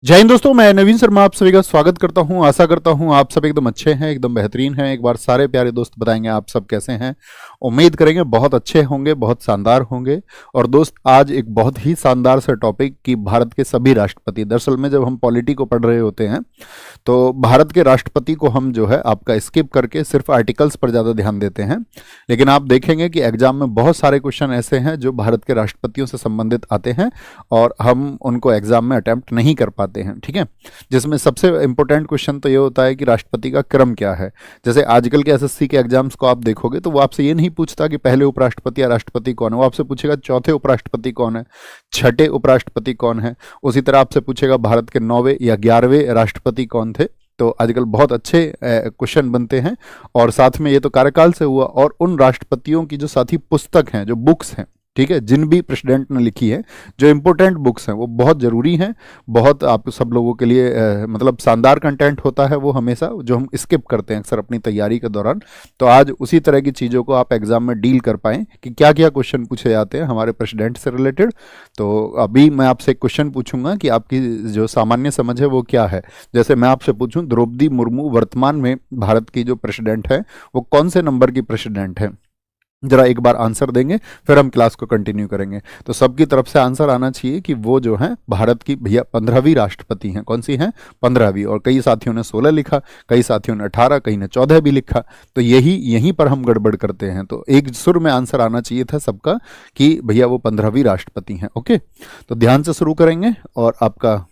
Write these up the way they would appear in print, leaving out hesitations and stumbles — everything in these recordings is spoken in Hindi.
जय हिंद दोस्तों, मैं नवीन शर्मा आप सभी का स्वागत करता हूं। आशा करता हूं आप सब एकदम अच्छे हैं, एकदम बेहतरीन हैं। एक बार सारे प्यारे दोस्त बताएंगे आप सब कैसे हैं। उम्मीद करेंगे बहुत अच्छे होंगे, बहुत शानदार होंगे। और दोस्त, आज एक बहुत ही शानदार सा टॉपिक कि भारत के सभी राष्ट्रपति, दरअसल में जब हम पॉलिटी को पढ़ रहे होते हैं तो भारत के राष्ट्रपति को हम जो है आपका स्किप करके सिर्फ आर्टिकल्स पर ज़्यादा ध्यान देते हैं। लेकिन आप देखेंगे कि एग्जाम में बहुत सारे क्वेश्चन ऐसे हैं जो भारत के राष्ट्रपतियों से संबंधित आते हैं और हम उनको एग्जाम में अटेम्प्ट नहीं कर पाते हैं, ठीक है। जिसमें सबसे इंपॉर्टेंट क्वेश्चन तो ये होता है कि राष्ट्रपति का क्रम क्या है। जैसे आजकल के एसएससी के एग्जाम्स को आप देखोगे तो वो आपसे ये नहीं पूछता कि पहले उपराष्ट्रपति या राष्ट्रपति कौन है, वो आपसे पूछेगा चौथे उपराष्ट्रपति कौन है, छठे उपराष्ट्रपति कौन है। उसी तरह आपसे पूछेगा भारत के 9वें या 11वें राष्ट्रपति कौन थे। तो आजकल बहुत अच्छे क्वेश्चन बनते हैं। और साथ में ये तो कार्यकाल से हुआ, और उन राष्ट्रपतियों की जो साथी पुस्तक हैं, जो बुक्स हैं, ठीक है, जिन भी प्रेसिडेंट ने लिखी है, जो इंपॉर्टेंट बुक्स हैं वो बहुत ज़रूरी हैं। बहुत आप सब लोगों के लिए मतलब शानदार कंटेंट होता है वो, हमेशा जो हम स्किप करते हैं अक्सर अपनी तैयारी के दौरान। तो आज उसी तरह की चीज़ों को आप एग्जाम में डील कर पाएँ कि क्या क्या क्वेश्चन पूछे जाते हैं हमारे प्रेसिडेंट से रिलेटेड। तो अभी मैं आपसे एक क्वेश्चन पूछूंगा कि आपकी जो सामान्य समझ है वो क्या है। जैसे मैं आपसे पूछूं, द्रौपदी मुर्मू वर्तमान में भारत की जो प्रेसिडेंट है वो कौन से नंबर की प्रेसिडेंट है, जरा एक बार आंसर देंगे, फिर हम क्लास को कंटिन्यू करेंगे। तो सबकी तरफ से आंसर आना चाहिए कि वो जो है भारत की भैया 15वीं राष्ट्रपति हैं। कौन सी हैं? 15वीं। और कई साथियों ने 16 लिखा, कई साथियों ने 18, कई ने 14 भी लिखा। तो यहीं पर हम गड़बड़ करते हैं। तो एक सुर में आंसर आना चाहिए था सबका कि भैया वो 15वीं राष्ट्रपति हैं। ओके, तो ध्यान से शुरू करेंगे और आपका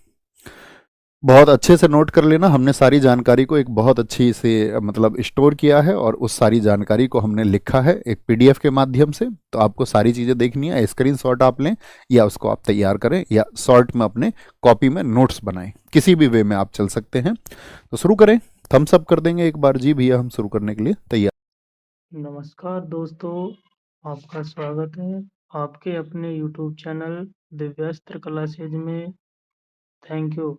बहुत अच्छे से नोट कर लेना। हमने सारी जानकारी को एक बहुत अच्छी से मतलब स्टोर किया है और उस सारी जानकारी को हमने लिखा है एक पीडीएफ के माध्यम से। तो आपको सारी चीज़ें देखनी है, स्क्रीनशॉट आप लें या उसको आप तैयार करें या शॉर्ट में अपने कॉपी में नोट्स बनाएं, किसी भी वे में आप चल सकते हैं। तो शुरू करें, थम्स अप कर देंगे एक बार। जी भैया, हम शुरू करने के लिए तैयार। नमस्कार दोस्तों, आपका स्वागत है आपके अपने YouTube चैनल दिव्यास्त्र कला सेज में। Thank you.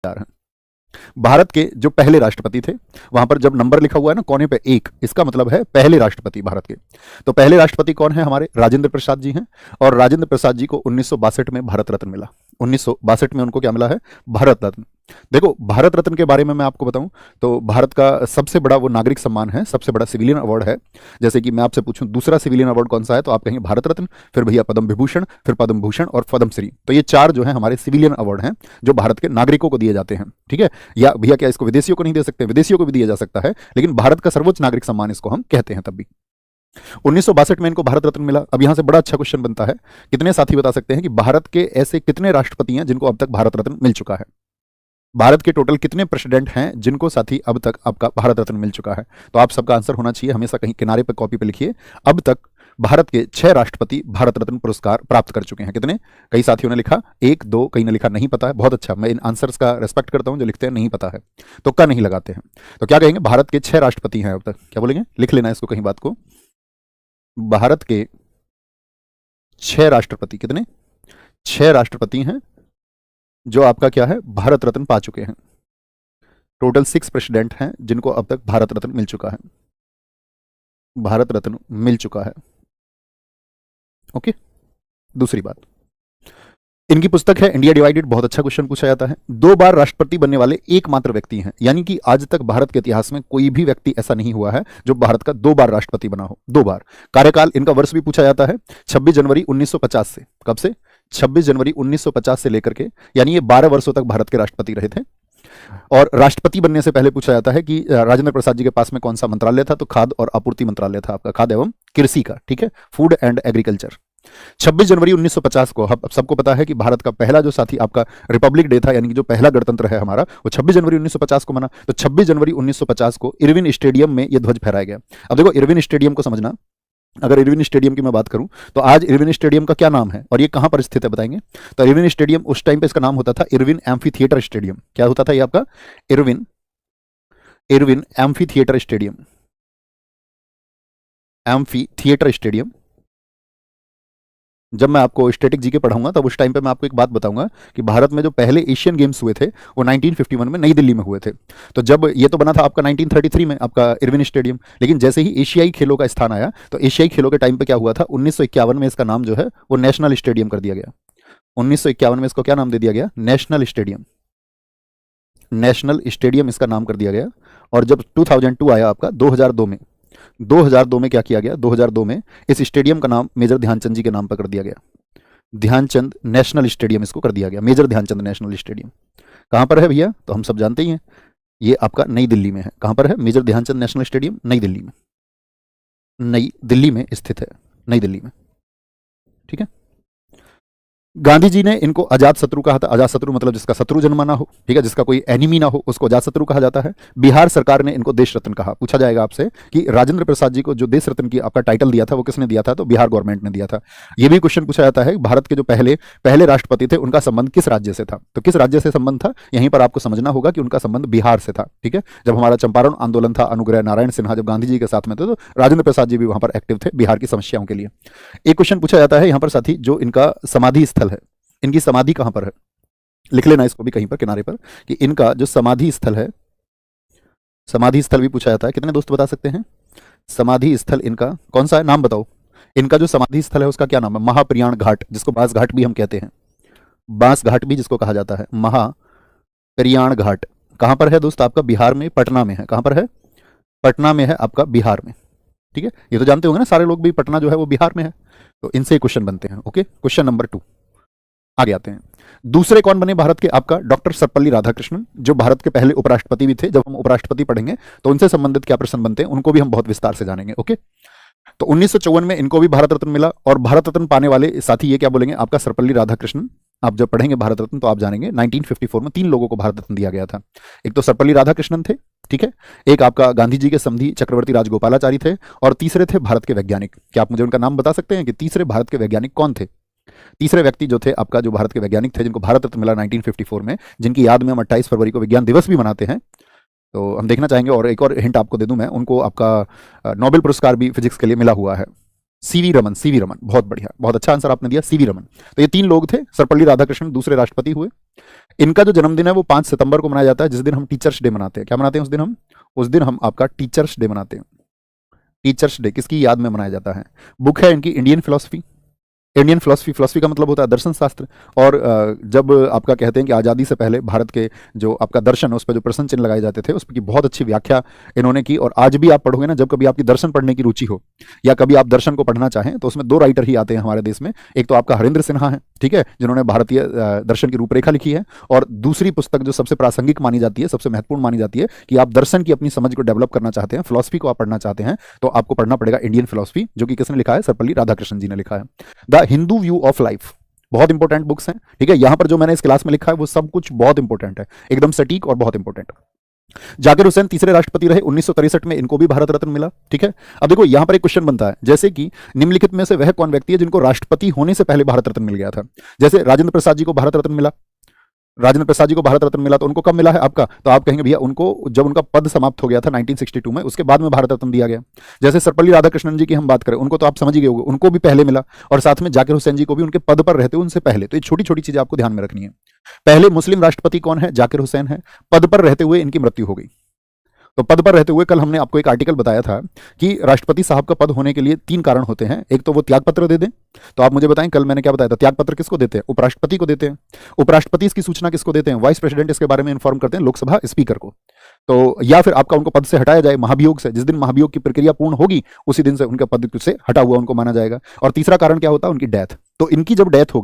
हैं भारत के जो पहले राष्ट्रपति थे, वहां पर जब नंबर लिखा हुआ है ना कोने पे एक, इसका मतलब है पहले राष्ट्रपति भारत के। तो पहले राष्ट्रपति कौन है? हमारे राजेंद्र प्रसाद जी हैं। और राजेंद्र प्रसाद जी को 1962 में भारत रत्न मिला। 1962 में उनको क्या मिला है? भारत रत्न। देखो, भारत रत्न के बारे में मैं आपको बताऊं तो भारत का सबसे बड़ा वो नागरिक सम्मान है, सबसे बड़ा सिविलियन अवार्ड है। जैसे कि मैं आपसे पूछूं दूसरा सिविलियन अवार्ड कौन सा है, तो आप कहेंगे भारत रत्न, फिर भैया पद्म विभूषण, फिर पद्म भूषण और पद्म श्री। तो ये चार जो है हमारे सिविलियन अवार्ड हैं जो भारत के नागरिकों को दिए जाते हैं, ठीक है। या भैया क्या इसको विदेशियों को नहीं दे सकते? विदेशियों को भी दिया जा सकता है, लेकिन भारत का सर्वोच्च नागरिक सम्मान इसको हम कहते हैं। तब भी 1962 में इनको भारत रत्न मिला। अब यहां से बड़ा अच्छा क्वेश्चन बनता है, कितने साथी बता सकते हैं कि भारत के ऐसे कितने राष्ट्रपति हैं जिनको अब तक भारत रत्न मिल चुका है? भारत के टोटल कितने प्रेसिडेंट हैं जिनको साथी अब तक आपका भारत रत्न मिल चुका है? तो आप सबका आंसर होना चाहिए, हमेशा कहीं किनारे पर कॉपी पे लिखिए। अब तक भारत के 6 राष्ट्रपति भारत रत्न पुरस्कार प्राप्त कर चुके हैं। कितने? कई साथियों ने लिखा 1 2, कई ने लिखा नहीं पता है। बहुत अच्छा, मैं इन आंसर्स का रेस्पेक्ट करता हूं जो लिखते हैं नहीं पता है, तुक्का नहीं लगाते हैं। तो क्या कहेंगे? भारत के 6 राष्ट्रपति हैं अब तक। क्या बोलेंगे? लिख लेना इसको कहीं बात को। भारत के 6 राष्ट्रपति, कितने? 6 राष्ट्रपति हैं जो आपका क्या है? भारत रत्न पा चुके हैं। टोटल 6 प्रेसिडेंट हैं जिनको अब तक भारत रत्न मिल चुका है, भारत रत्न मिल चुका है। ओके, दूसरी बात, इनकी पुस्तक है इंडिया डिवाइडेड। बहुत अच्छा क्वेश्चन पूछा जाता है। 2 बार राष्ट्रपति बनने वाले एकमात्र व्यक्ति हैं, यानी कि आज तक भारत के इतिहास में कोई भी व्यक्ति ऐसा नहीं हुआ है जो भारत का 2 बार राष्ट्रपति बना हो। 2 बार। कार्यकाल, इनका वर्ष भी पूछा जाता है, 26 जनवरी 1950 से। कब से? 26 जनवरी 1950 से लेकर के, यानी ये 12 वर्षों तक भारत के राष्ट्रपति रहे थे। और राष्ट्रपति बनने से पहले पूछा जाता है कि राजेंद्र प्रसाद जी के पास में कौन सा मंत्रालय था, तो खाद्य और आपूर्ति मंत्रालय था आपका, खाद्य एवं कृषि का, ठीक है, फूड एंड एग्रीकल्चर। 26 जनवरी 1950 को, अब सबको पता है कि भारत का पहला जो साथी आपका रिपब्लिक डे था, यानी कि जो पहला गणतंत्र है हमारा, वो 26 जनवरी 1950 को मना। तो 26 जनवरी 1950 को इरविन स्टेडियम में ये ध्वज फहराया गया। अब देखो, इरविन स्टेडियम को समझना, अगर इरविन स्टेडियम की मैं बात करूं तो आज इरविन स्टेडियम का क्या नाम है और ये कहां पर स्थित है बताएंगे? तो इरविन स्टेडियम उस टाइम पे इसका नाम होता था इरविन एम्फी थिएटर स्टेडियम। क्या होता था ये आपका? Irwin Irwin amphi theatre stadium, amphi theatre stadium. जब मैं आपको स्टैटिक जीके पढ़ाऊंगा तब उस टाइम पे मैं आपको एक बात बताऊंगा कि भारत में जो पहले एशियन गेम्स हुए थे वो 1951 में नई दिल्ली में हुए थे। तो जब ये तो बना था आपका 1933 में आपका इरविन स्टेडियम, लेकिन जैसे ही एशियाई खेलों का स्थान आया तो एशियाई खेलों के टाइम पे क्या हुआ था, 1951 में इसका नाम जो है वो नेशनल स्टेडियम कर दिया गया। 1951 में इसको क्या नाम दे दिया गया, नेशनल स्टेडियम। नेशनल स्टेडियम इसका नाम कर दिया गया। और जब 2002 आया आपका 2002 में, 2002 में क्या किया गया, 2002 में इस स्टेडियम का नाम मेजर ध्यानचंद जी के नाम पर कर दिया गया। ध्यानचंद नेशनल स्टेडियम इसको कर दिया गया, मेजर ध्यानचंद नेशनल स्टेडियम। कहाँ पर है भैया, तो हम सब जानते ही हैं, ये आपका नई दिल्ली में है। कहाँ पर है मेजर ध्यानचंद नेशनल स्टेडियम, नई दिल्ली में, नई दिल्ली में स्थित है, नई दिल्ली में। ठीक है। गांधी जी ने इनको अजात शत्रु कहा था। अजात शत्रु मतलब जिसका शत्रु जन्मा ना हो, ठीक है, जिसका कोई एनिमी ना हो, उसको अजात शत्रु कहा जाता है। बिहार सरकार ने इनको देश रत्न कहा। पूछा जाएगा आपसे कि राजेंद्र प्रसाद जी को जो देश रत्न की आपका टाइटल दिया था वो किसने दिया था, तो बिहार गवर्नमेंट ने दिया था। ये भी क्वेश्चन पूछा जाता है भारत के जो पहले राष्ट्रपति थे उनका संबंध किस राज्य से था, तो किस राज्य से संबंध था, यहीं पर आपको समझना होगा कि उनका संबंध बिहार से था। ठीक है। जब हमारा चंपारण आंदोलन था, अनुग्रह नारायण सिन्हा जब गांधी जी के साथ में थे तो राजेंद्र प्रसाद जी भी वहां पर एक्टिव थे बिहार की समस्याओं के लिए। एक क्वेश्चन पूछा जाता है यहाँ पर साथी, जो इनका समाधि स्थल है, इनकी समाधि कहां पर है, लिख लेना इसको भी कहीं पर किनारे पर कि इनका जो समाधि स्थल है, समाधि स्थल भी पूछा जाता है। कितने दोस्त बता सकते हैं समाधि स्थल इनका कौन सा है, नाम बताओ। इनका जो समाधि स्थल है उसका क्या नाम है, महाप्रियाण घाट, जिसको बांस घाट भी हम कहते हैं, बांस घाट भी जिसको कहा जाता है, महाप्रियाण घाट। कहां पर है दोस्त, आपका बिहार में, पटना में है। कहां पर है, पटना में है आपका, बिहार में। ठीक है। ये तो जानते होंगे ना सारे लोग भी, पटना जो है वो बिहार में है। तो इनसे क्वेश्चन बनते हैं। ओके, क्वेश्चन नंबर 2 आगे आते हैं। दूसरे कौन बने भारत के, आपका डॉक्टर सर्वपल्ली राधाकृष्णन, जो भारत के पहले उपराष्ट्रपति भी थे। जब हम उपराष्ट्रपति पढ़ेंगे तो उनसे संबंधित क्या प्रश्न बनते हैं उनको भी हम बहुत विस्तार से जानेंगे। ओके। तो 1954 में इनको भी भारत रत्न मिला, और भारत रत्न पाने वाले साथी ये क्या बोलेंगे, आपका सर्वपल्ली राधाकृष्णन। आप जब पढ़ेंगे भारत रत्न तो आप जानेंगे 1954 में 3 लोगों को भारत रत्न दिया गया था। एक तो सर्वपल्ली राधाकृष्णन थे, ठीक है, एक आपका गांधी जी के समधी चक्रवर्ती राजगोपालाचारी थे, और तीसरे थे भारत के वैज्ञानिक। क्या आप मुझे उनका नाम बता सकते हैं कि तीसरे भारत के वैज्ञानिक कौन थे। तीसरे व्यक्ति जो थे आपका, जो भारत के वैज्ञानिक थे जिनको भारत रत्न मिला 1954 में, जिनकी याद में हम 28 फरवरी को विज्ञान दिवस भी मनाते हैं, तो हम देखना चाहेंगे। और एक और हिंट आपको दे दूं मैं, उनको आपका नोबेल पुरस्कार भी फिजिक्स के लिए मिला हुआ है, सीवी रमन। सीवी रमन, बहुत बढ़िया, बहुत अच्छा आंसर आपने दिया, सीवी रमन। तो ये 3 लोग थे। सर्वपल्ली राधाकृष्णन दूसरे राष्ट्रपति हुए। इनका जो जन्मदिन है वो 5 सितंबर को मनाया जाता है, जिस दिन हम टीचर्स डे मनाते हैं। क्या मनाते हैं उस दिन हम आपका टीचर्स डे मनाते हैं। टीचर्स डे किसकी याद में मनाया जाता है। बुक है इनकी Indian philosophy. Indian philosophy, philosophy का मतलब होता है दर्शन शास्त्र। और जब आपका कहते हैं कि आज़ादी से पहले भारत के जो आपका दर्शन है उस पर जो प्रश्न चिन्ह लगाए जाते थे, उस पर की बहुत अच्छी व्याख्या इन्होंने की। और आज भी आप पढ़ोगे ना, जब कभी आपकी दर्शन पढ़ने की रुचि हो या कभी आप दर्शन को पढ़ना चाहें, तो उसमें 2 राइटर ही आते हैं हमारे देश में। एक तो आपका हरेंद्र सिन्हा है, ठीक है, जिन्होंने भारतीय दर्शन की रूपरेखा लिखी है। और दूसरी पुस्तक जो सबसे प्रासंगिक मानी जाती है, सबसे महत्वपूर्ण मानी जाती है कि आप दर्शन की अपनी समझ को डेवलप करना चाहते हैं, फिलोसफी को आप पढ़ना चाहते हैं, तो आपको पढ़ना पड़ेगा इंडियन फिलोसफी, जो कि किसने लिखा है, सर्वपल्ली राधाकृष्णन जी ने लिखा है। The Hindu view of life, बहुत इंपॉर्टेंट बुक्स हैं। ठीक है, यहां पर जो मैंने इस क्लास में लिखा है वो सब कुछ बहुत इंपॉर्टेंट है, एकदम सटीक और बहुत इंपॉर्टेंट। जाकिर हुसैन तीसरे राष्ट्रपति रहे, 1963 में इनको भी भारत रत्न मिला। ठीक है। अब देखो यहां पर एक क्वेश्चन बनता है, जैसे कि निम्नलिखित में से वह कौन व्यक्ति है जिनको राष्ट्रपति होने से पहले भारत रत्न मिल गया था। जैसे राजेंद्र प्रसाद जी को भारत रत्न मिला, राजेंद्र प्रसाद जी को भारत रत्न मिला, तो उनको कब मिला है आपका, तो आप कहेंगे भैया उनको जब उनका पद समाप्त हो गया था 1962 में, उसके बाद में भारत रत्न दिया गया। जैसे सर्वपल्ली राधाकृष्णन जी की हम बात करें, उनको तो आप समझ ही गए होंगे, उनको भी पहले मिला, और साथ में जाकिर हुसैन जी को भी उनके पद पर रहते उनसे पहले। तो ये छोटी छोटी चीजें आपको ध्यान में रखनी है। पहले मुस्लिम राष्ट्रपति कौन है, जाकिर हुसैन है, पद पर रहते हुए इनकी मृत्यु हो गई। तो पद पर रहते हुए, कल हमने आपको एक आर्टिकल बताया था कि राष्ट्रपति साहब का पद होने के लिए 3 कारण होते हैं। एक तो वो त्यागपत्र दे दें, तो आप मुझे बताएं कल मैंने क्या बताया था, त्यागपत्र किसको देते हैं, उपराष्ट्रपति को देते हैं। उपराष्ट्रपति इसकी सूचना किसको देते हैं, वाइस प्रेसिडेंट इसके बारे में इन्फॉर्म करते हैं लोकसभा स्पीकर को। तो या फिर आपका उनको पद से हटाया जाए महाभियोग से, जिस दिन महाभियोग की प्रक्रिया पूर्ण होगी उसी दिन से उनके पद से हटा हुआ उनको माना जाएगा। और तीसरा कारण क्या होता है, उनकी डेथ। तो इनकी जब डेथ हो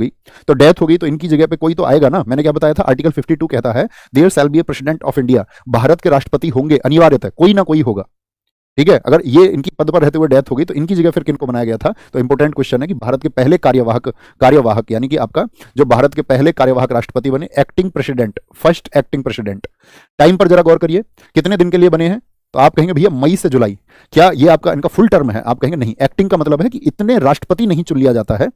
गई तो इनकी जगह पे कोई तो आएगा ना। मैंने क्या बताया था, आर्टिकल 52 कहता है there shall be a president of India, Bharat के राष्ट्रपति होंगे, अनिवार्यतः कोई ना कोई होगा। ठीक है, अगर ये इनकी पद पर रहते हुए डेथ हो गई तो इनकी जगह फिर किनको बनाया गया था। तो इंपॉर्टेंट क्वेश्चन है कि भारत के पहले कार्यवाहक यानी कि आपका जो भारत के पहले कार्यवाहक राष्ट्रपति बने, acting president, first acting president. Time पर जरा गौर करिए, कितने दिन के लिए बने हैं, तो आप कहेंगे भैया मई से जुलाई। क्या ये आपका इनका फुल टर्म है, आप कहेंगे नहीं, एक्टिंग का मतलब है कि इतने राष्ट्रपति नहीं चुन लिया जाता है,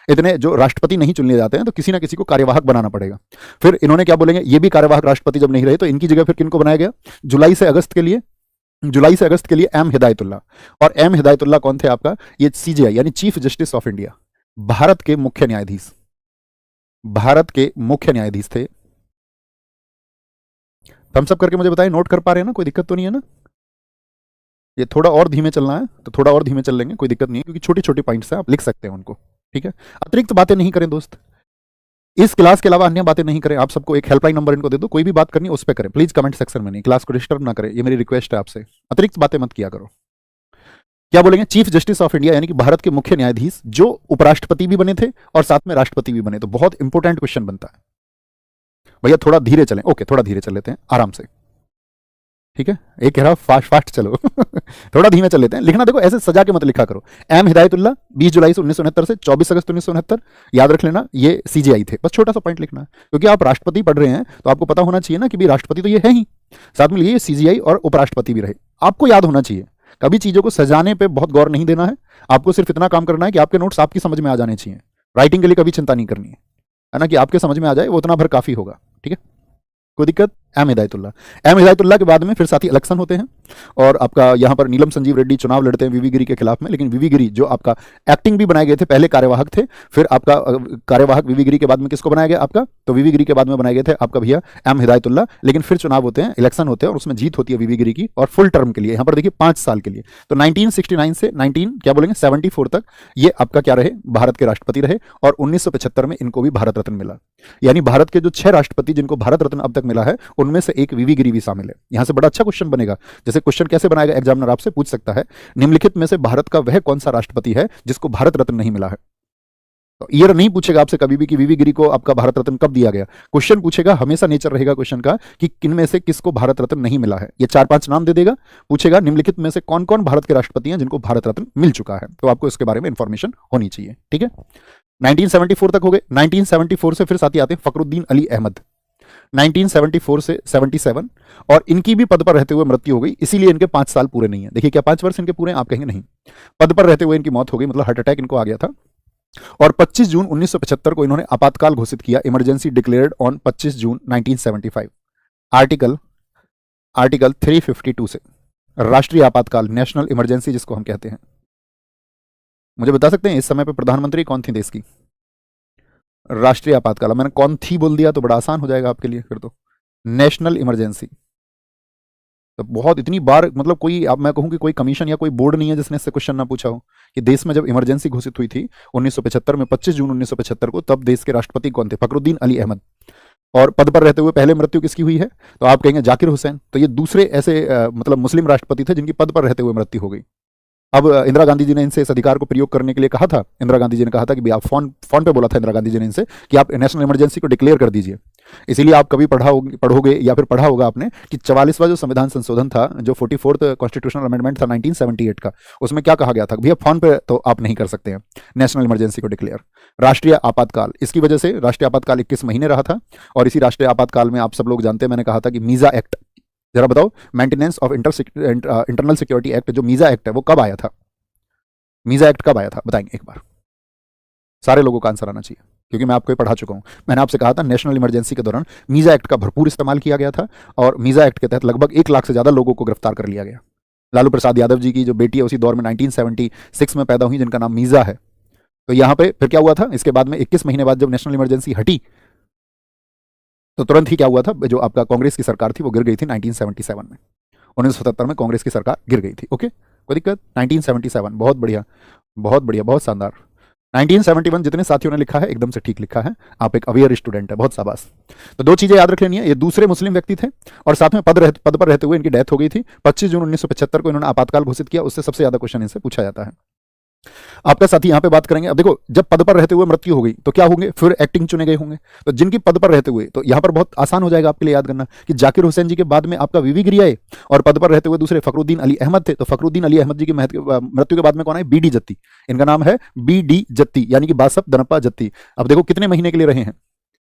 इतने जो राष्ट्रपति नहीं चुन लिए जाते हैं, तो किसी ना किसी को कार्यवाहक बनाना पड़ेगा। फिर इन्होंने क्या बोलेंगे, ये भी कार्यवाहक राष्ट्रपति जब नहीं रहे तो इनकी जगह फिर किनको बनाया गया, जुलाई से अगस्त के लिए एम हिदायतुल्लाह। और एम हिदायतुल्लाह कौन थे आपका, ये सीजेआई यानी chief justice of India. Bharat के मुख्य न्यायाधीश, भारत के मुख्य न्यायाधीश थे। थम्स अप करके मुझे बताएं, नोट कर पा रहे हैं ना, कोई दिक्कत तो नहीं है ना? ये थोड़ा और धीमे चलना है तो थोड़ा और धीमे चल लेंगे, कोई दिक्कत नहीं है, क्योंकि छोटी छोटी पॉइंट्स हैं, आप लिख सकते हैं उनको, ठीक है? अतिरिक्त बातें नहीं करें दोस्त, इस क्लास के अलावा अन्य बातें नहीं करें। आप सबको एक हेल्पलाइन नंबर इनको दे दो, कोई भी बात करनी है उस पर करें, प्लीज कमेंट सेक्शन में नहीं, क्लास को डिस्टर्ब ना करें, ये मेरी रिक्वेस्ट है आपसे। अतिरिक्त बातें मत किया करो। क्या बोलेंगे? चीफ जस्टिस ऑफ इंडिया, यानी कि भारत के मुख्य न्यायाधीश जो उपराष्ट्रपति भी बने थे और साथ में राष्ट्रपति भी बने। तो बहुत इंपॉर्टेंट क्वेश्चन बनता है भैया, थोड़ा धीरे चलें। ओके, थोड़ा धीरे चल लेते हैं, आराम से, ठीक है? एक कह रहा फास्ट फास्ट चलो थोड़ा धीमे चल लेते हैं। लिखना देखो ऐसे सजा के मत लिखा करो। एम हिदायतुल्ला 20 जुलाई 1969 से 24 अगस्त 1969, याद रख लेना, ये सीजीआई थे। बस छोटा सा पॉइंट लिखना है, क्योंकि आप राष्ट्रपति पढ़ रहे हैं तो आपको पता होना चाहिए ना कि भी राष्ट्रपति तो ये है ही, साथ में ये सीजीआई और उपराष्ट्रपति भी रहे, आपको याद होना चाहिए। कभी चीजों को सजाने पे बहुत गौर नहीं देना है, आपको सिर्फ इतना काम करना है कि आपके नोट्स आपकी समझ में आ जाने चाहिए। राइटिंग के लिए कभी चिंता नहीं करनी है ना, कि आपके समझ में आ जाए, वो उतना भर काफी होगा, ठीक है? कोई दिक्कत? एम हिदायतुल्ला, एम हिदायतुल्ला के बाद में फिर साथी इलेक्शन होते हैं और आपका यहाँ पर नीलम संजीव रेड्डी चुनाव लड़ते हैं वीवी गिरी के खिलाफ में। लेकिन वीवी गिरी जो आपका एक्टिंग भी बनाए गए थे, पहले कार्यवाहक थे, फिर आपका कार्यवाहक वीवी गिरी के बाद में किसको बनाया गया आपका? तो वीवी गिरी के बाद में बनाए गए थे आपका भैया एम हिदायतुल्ला। लेकिन फिर चुनाव होते हैं, इलेक्शन होते हैं और उसमें जीत होती है वीवी गिरी की, और फुल टर्म के लिए यहाँ पर देखिए 5 साल के लिए। तो 1969 से 74 तक ये आपका क्या रहे? भारत के राष्ट्रपति रहे, और 1975 में इनको भी भारत रत्न मिला। यानी भारत के जो 6 राष्ट्रपति जिनको भारत रत्न अब तक मिला है, उनमें से एक वीवी गिरी भी शामिल है। यहां से बड़ा अच्छा क्वेश्चन बनेगा। जैसे क्वेश्चन कैसे बनाएगा एग्जामिनर, आपसे पूछ सकता है निम्नलिखित में से भारत का वह कौन सा राष्ट्रपति है जिसको भारत रत्न नहीं मिला है? तो ईयर नहीं पूछेगा आपसे कभी भी कि वीवी गिरी को आपका भारत रत्न कब दिया गया। क्वेश्चन पूछेगा, हमेशा नेचर रहेगा क्वेश्चन का कि किन में से किसको भारत रत्न नहीं मिला है। ये 4-5 नाम दे देगा, पूछेगा निम्नलिखित में से कौन कौन भारत के राष्ट्रपति हैं जिनको भारत रत्न मिल चुका है। तो आपको इसके बारे में इंफॉर्मेशन होनी चाहिए, ठीक है? 1974 तक हो गए। 1974 से फिर साथी आते हैं फखरुद्दीन अली अहमद, 1974 से 77, और इनकी भी पद पर रहते हुए मृत्यु हो गई, इसीलिए इनके 5 साल पूरे नहीं है। देखिए क्या 5 वर्ष इनके पूरे हैं? आप कहेंगे नहीं, पद पर रहते हुए इनकी मौत हो गई, मतलब हार्ट अटैक इनको आ गया था। और 25 जून 1975 को इन्होंने आपातकाल घोषित किया, emergency declared on 25 June 1975, article 352 से, राष्ट्रीय आपातकाल, नेशनल इमरजेंसी जिसको हम कहते हैं। मुझे बता सकते हैं इस समय पे प्रधानमंत्री कौन थी देश की? राष्ट्रीय आपातकाल। मैंने कौन थी बोल दिया तो बड़ा आसान हो जाएगा आपके लिए, फिर तो नेशनल इमरजेंसी। तो बहुत इतनी बार, मतलब कोई, अब मैं कहूं कि कोई कमीशन या कोई बोर्ड नहीं है जिसने इससे क्वेश्चन ना पूछा हो कि देश में जब इमरजेंसी घोषित हुई थी 1975 में, 25 जून 1975 को, तब देश के राष्ट्रपति कौन थे? फखरुद्दीन अली अहमद। और पद पर रहते हुए पहले मृत्यु किसकी हुई है? तो आप कहेंगे जाकिर हुसैन। तो ये दूसरे ऐसे मतलब मुस्लिम राष्ट्रपति थे जिनकी पद पर रहते हुए मृत्यु हो गई। अब इंदिरा गांधी जी ने इनसे इस अधिकार को प्रयोग करने के लिए कहा था। इंदिरा गांधी जी ने कहा था कि भाई आप फोन पे बोला था इंदिरा गांधी जी ने इनसे कि आप नेशनल इमरजेंसी को डिक्लेयर कर दीजिए। इसीलिए आप कभी पढ़ोगे या फिर पढ़ा होगा आपने कि 44वां जो संविधान संशोधन था, जो 44th कॉन्स्टिट्यूशनल अमेंडमेंट था 1978 का, उसमें क्या कहा गया था? भैया फोन पे तो आप नहीं कर सकते हैं नेशनल इमरजेंसी को डिक्लेयर। राष्ट्रीय आपातकाल, इसकी वजह से राष्ट्रीय आपातकाल 21 महीने रहा था। और इसी राष्ट्रीय आपातकाल में आप सब लोग जानते हैं, मैंने कहा था कि मीजा एक्ट, जरा बताओ, maintenance of internal security act, जो मीजा एक्ट है वो कब आया था? मीजा एक्ट कब आया था बताएंगे एक बार? सारे लोगों का आंसर आना चाहिए, क्योंकि मैं आपको ये पढ़ा चुका हूं। मैंने आपसे कहा था नेशनल इमरजेंसी के दौरान मीजा एक्ट का भरपूर इस्तेमाल किया गया था, और मीजा एक्ट के तहत लगभग 1 लाख से ज्यादा लोगों को गिरफ्तार कर लिया गया। लालू प्रसाद यादव जी की जो बेटी है उसी दौर में 1976 में पैदा हुई, जिनका नाम मीजा है। तो यहां पे फिर क्या हुआ था? इसके बाद में 21 महीने बाद जब नेशनल इमरजेंसी हटी, तो तुरंत ही क्या हुआ था? जो आपका कांग्रेस की सरकार थी वो गिर गई थी 1977 में। 1977 में कांग्रेस की सरकार गिर गई थी। ओके, कोई दिक्कत? 1977, बहुत बढ़िया, बहुत बढ़िया, बहुत शानदार। 1971 जितने साथियों ने लिखा है एकदम से ठीक लिखा है, आप एक अवेयर स्टूडेंट है, बहुत शाबाश। तो 2 चीजें याद रख लेनी है, ये दूसरे मुस्लिम व्यक्ति थे और साथ में पद पर रहते हुए इनकी डेथ हो गई थी। 25 जून 1975 को इन्होंने आपातकाल घोषित किया, उससे सबसे ज्यादा क्वेश्चन इनसे पूछा जाता है। आपका साथी यहां पे बात करेंगे। अब देखो, जब पद पर रहते हुए मृत्यु हो गई तो क्या होंगे? फिर एक्टिंग चुने गए होंगे। तो जिनकी पद पर रहते हुए, तो यहां पर बहुत आसान हो जाएगा आपके लिए याद करना कि जाकिर हुसैन जी के बाद में आपका वीवी गिरी आए, और पद पर रहते हुए दूसरे फखरुद्दीन अली अहमद थे। तो फखरुद्दीन अली अहमद जी की मृत्यु के बाद में कौन है? बीडी जत्ती। इनका नाम है बीडी जत्ती, यानी कि बासप दनप्पा जत्ती। अब देखो कितने महीने के लिए रहे हैं,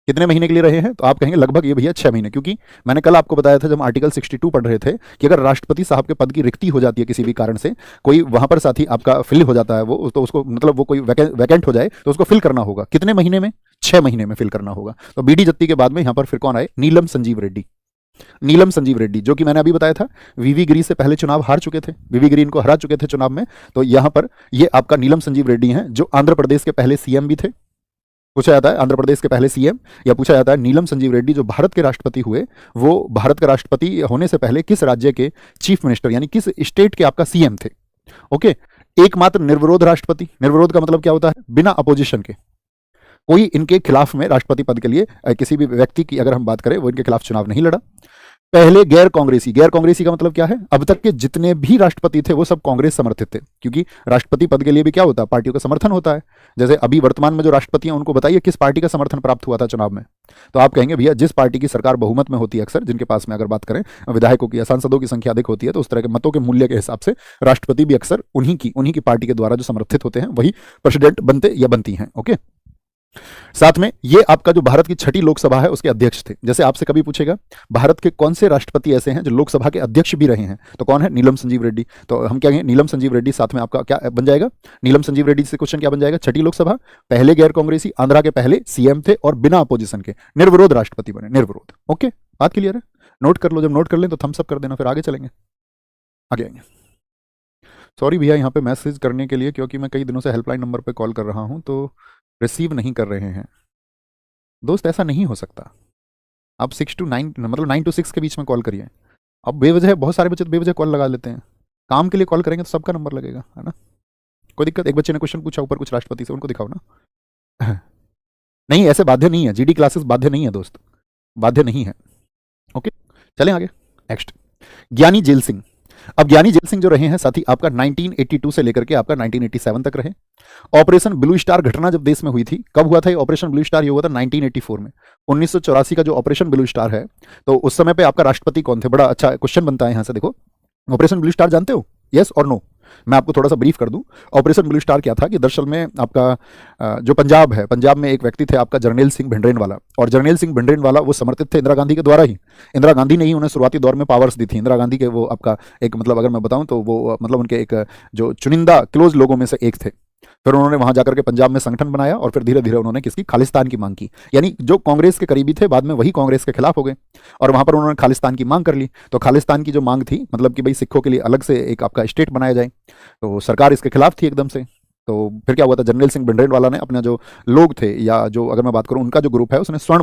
कितने महीने के लिए रहे हैं? तो आप कहेंगे लगभग ये भैया 6 महीने, क्योंकि मैंने कल आपको बताया था जब आर्टिकल 62 पढ़ रहे थे कि अगर राष्ट्रपति साहब के पद की रिक्ति हो जाती है किसी भी कारण से, कोई वहां पर साथी आपका फिल हो जाता है, वो तो उसको, मतलब वो कोई वैकेंट हो जाए तो उसको फिल करना होगा। कितने महीने में? 6 महीने में फिल करना होगा। तो बीडी जत्ती के बाद में यहां पर फिर कौन आए? नीलम संजीव रेड्डी। नीलम संजीव रेड्डी, जो कि मैंने अभी बताया था वीवी गिरी से पहले चुनाव हार चुके थे, वीवी गिरी इनको हरा चुके थे चुनाव में। तो यहां पर ये आपका नीलम संजीव रेड्डी हैं, जो आंध्र प्रदेश के पहले सीएम भी थे। पूछा जाता है आंध्र प्रदेश के पहले सीएम, या पूछा जाता है नीलम संजीव रेड्डी जो भारत के राष्ट्रपति हुए, वो भारत का राष्ट्रपति होने से पहले किस राज्य के चीफ मिनिस्टर यानी किस स्टेट के आपका सीएम थे। ओके, एकमात्र निर्विरोध राष्ट्रपति, निर्विरोध का मतलब क्या होता है, बिना अपोजिशन के, कोई इनके खिलाफ में राष्ट्रपति पद के लिए किसी भी व्यक्ति की अगर हम बात करें वो इनके खिलाफ चुनाव नहीं लड़ा। पहले गैर कांग्रेसी, गैर कांग्रेसी का मतलब क्या है, अब तक के जितने भी राष्ट्रपति थे वो सब कांग्रेस समर्थित थे, क्योंकि राष्ट्रपति पद के लिए भी क्या होता है, पार्टियों का समर्थन होता है। जैसे अभी वर्तमान में जो राष्ट्रपति हैं उनको बताइए किस पार्टी का समर्थन प्राप्त हुआ था चुनाव में, तो आप कहेंगे भैया जिस पार्टी की सरकार बहुमत में होती है, अक्सर जिनके पास में अगर बात करें विधायकों की या सांसदों की संख्या अधिक होती है, तो उस तरह के मतों के मूल्य के हिसाब से राष्ट्रपति भी अक्सर उन्हीं की पार्टी के द्वारा जो समर्थित होते हैं वही प्रेसिडेंट बनते या बनती हैं। ओके, साथ में ये आपका जो भारत की छठी लोकसभा है उसके अध्यक्ष थे। जैसे आपसे कभी पूछेगा भारत के कौन से राष्ट्रपति ऐसे हैं जो लोकसभा के अध्यक्ष भी रहे हैं, तो कौन है, नीलम संजीव रेड्डी। तो हम क्या कहेंगे, नीलम संजीव रेड्डी, साथ में आपका क्या बन जाएगा, नीलम संजीव रेड्डी से क्वेश्चन क्या बन जाएगा, छठी लोकसभा, पहले गैर कांग्रेसी, आंध्रा के पहले सीएम थे और बिना अपोजिशन के निर्विरोध राष्ट्रपति बने, निर्विरोध। ओके, बात क्लियर है, नोट कर लो, जब नोट कर लें तो थम्स अप कर देना, फिर आगे चलेंगे, आगे आएंगे। सॉरी भैया यहाँ पे मैसेज करने के लिए, क्योंकि मैं कई दिनों से हेल्पलाइन नंबर पे कॉल कर रहा हूँ तो रिसीव नहीं कर रहे हैं दोस्त, ऐसा नहीं हो सकता। आप 6 to 9 मतलब 9 to 6 के बीच में कॉल करिए। अब बेवजह बहुत सारे बच्चे बेवजह कॉल लगा लेते हैं, काम के लिए कॉल करेंगे तो सबका नंबर लगेगा, है ना, कोई दिक्कत। एक बच्चे ने क्वेश्चन पूछा ऊपर कुछ राष्ट्रपति से, उनको दिखाओ ना। नहीं, ऐसे बाध्य नहीं है, जीडी क्लासेस बाध्य नहीं है दोस्त, बाध्य नहीं है। ओके, चलें आगे। नेक्स्ट, ज्ञानी जेल सिंह। अब ज्ञानी जेल सिंह जो रहे हैं साथी आपका 1982 से लेकर के आपका 1987 तक रहे। ऑपरेशन ब्लू स्टार घटना जब देश में हुई थी, कब हुआ था ये ऑपरेशन ब्लू स्टार, ये हुआ था 1984 में। 1984 का जो ऑपरेशन ब्लू स्टार है, तो उस समय पे आपका राष्ट्रपति कौन थे, बड़ा अच्छा क्वेश्चन बनता है यहां से। देखो, ऑपरेशन ब्लू स्टार जानते हो, यस और नो, मैं आपको थोड़ा सा ब्रीफ कर दूं। ऑपरेशन ब्लू स्टार क्या था कि दरअसल में आपका जो पंजाब है, पंजाब में एक व्यक्ति थे आपका जर्नैल सिंह भिंडरेनवाला, और जर्नैल सिंह भिंडरेनवाला वो समर्थित थे इंदिरा गांधी के द्वारा ही। इंदिरा गांधी ने ही उन्हें शुरुआती दौर में पावर्स दी थी। इंदिरा गांधी के वो आपका एक मतलब अगर मैं बताऊं तो वो मतलब उनके एक जो चुनिंदा क्लोज लोगों में से एक थे। फिर उन्होंने वहां जाकर के पंजाब में संगठन बनाया और फिर धीरे धीरे उन्होंने किसकी, खालिस्तान की मांग की। यानी जो कांग्रेस के करीबी थे बाद में वही कांग्रेस के खिलाफ हो गए और वहां पर उन्होंने खालिस्तान की मांग कर ली। तो खालिस्तान की जो मांग थी, मतलब कि भाई सिखों के लिए अलग से एक आपका स्टेट बनाया जाए, तो सरकार इसके खिलाफ थी एकदम से। तो फिर क्या हुआ था, जर्नैल सिंह भिंडरेनवाला ने अपना जो लोग थे, या जो अगर मैं बात करूं उनका जो ग्रुप है, उसने स्वर्ण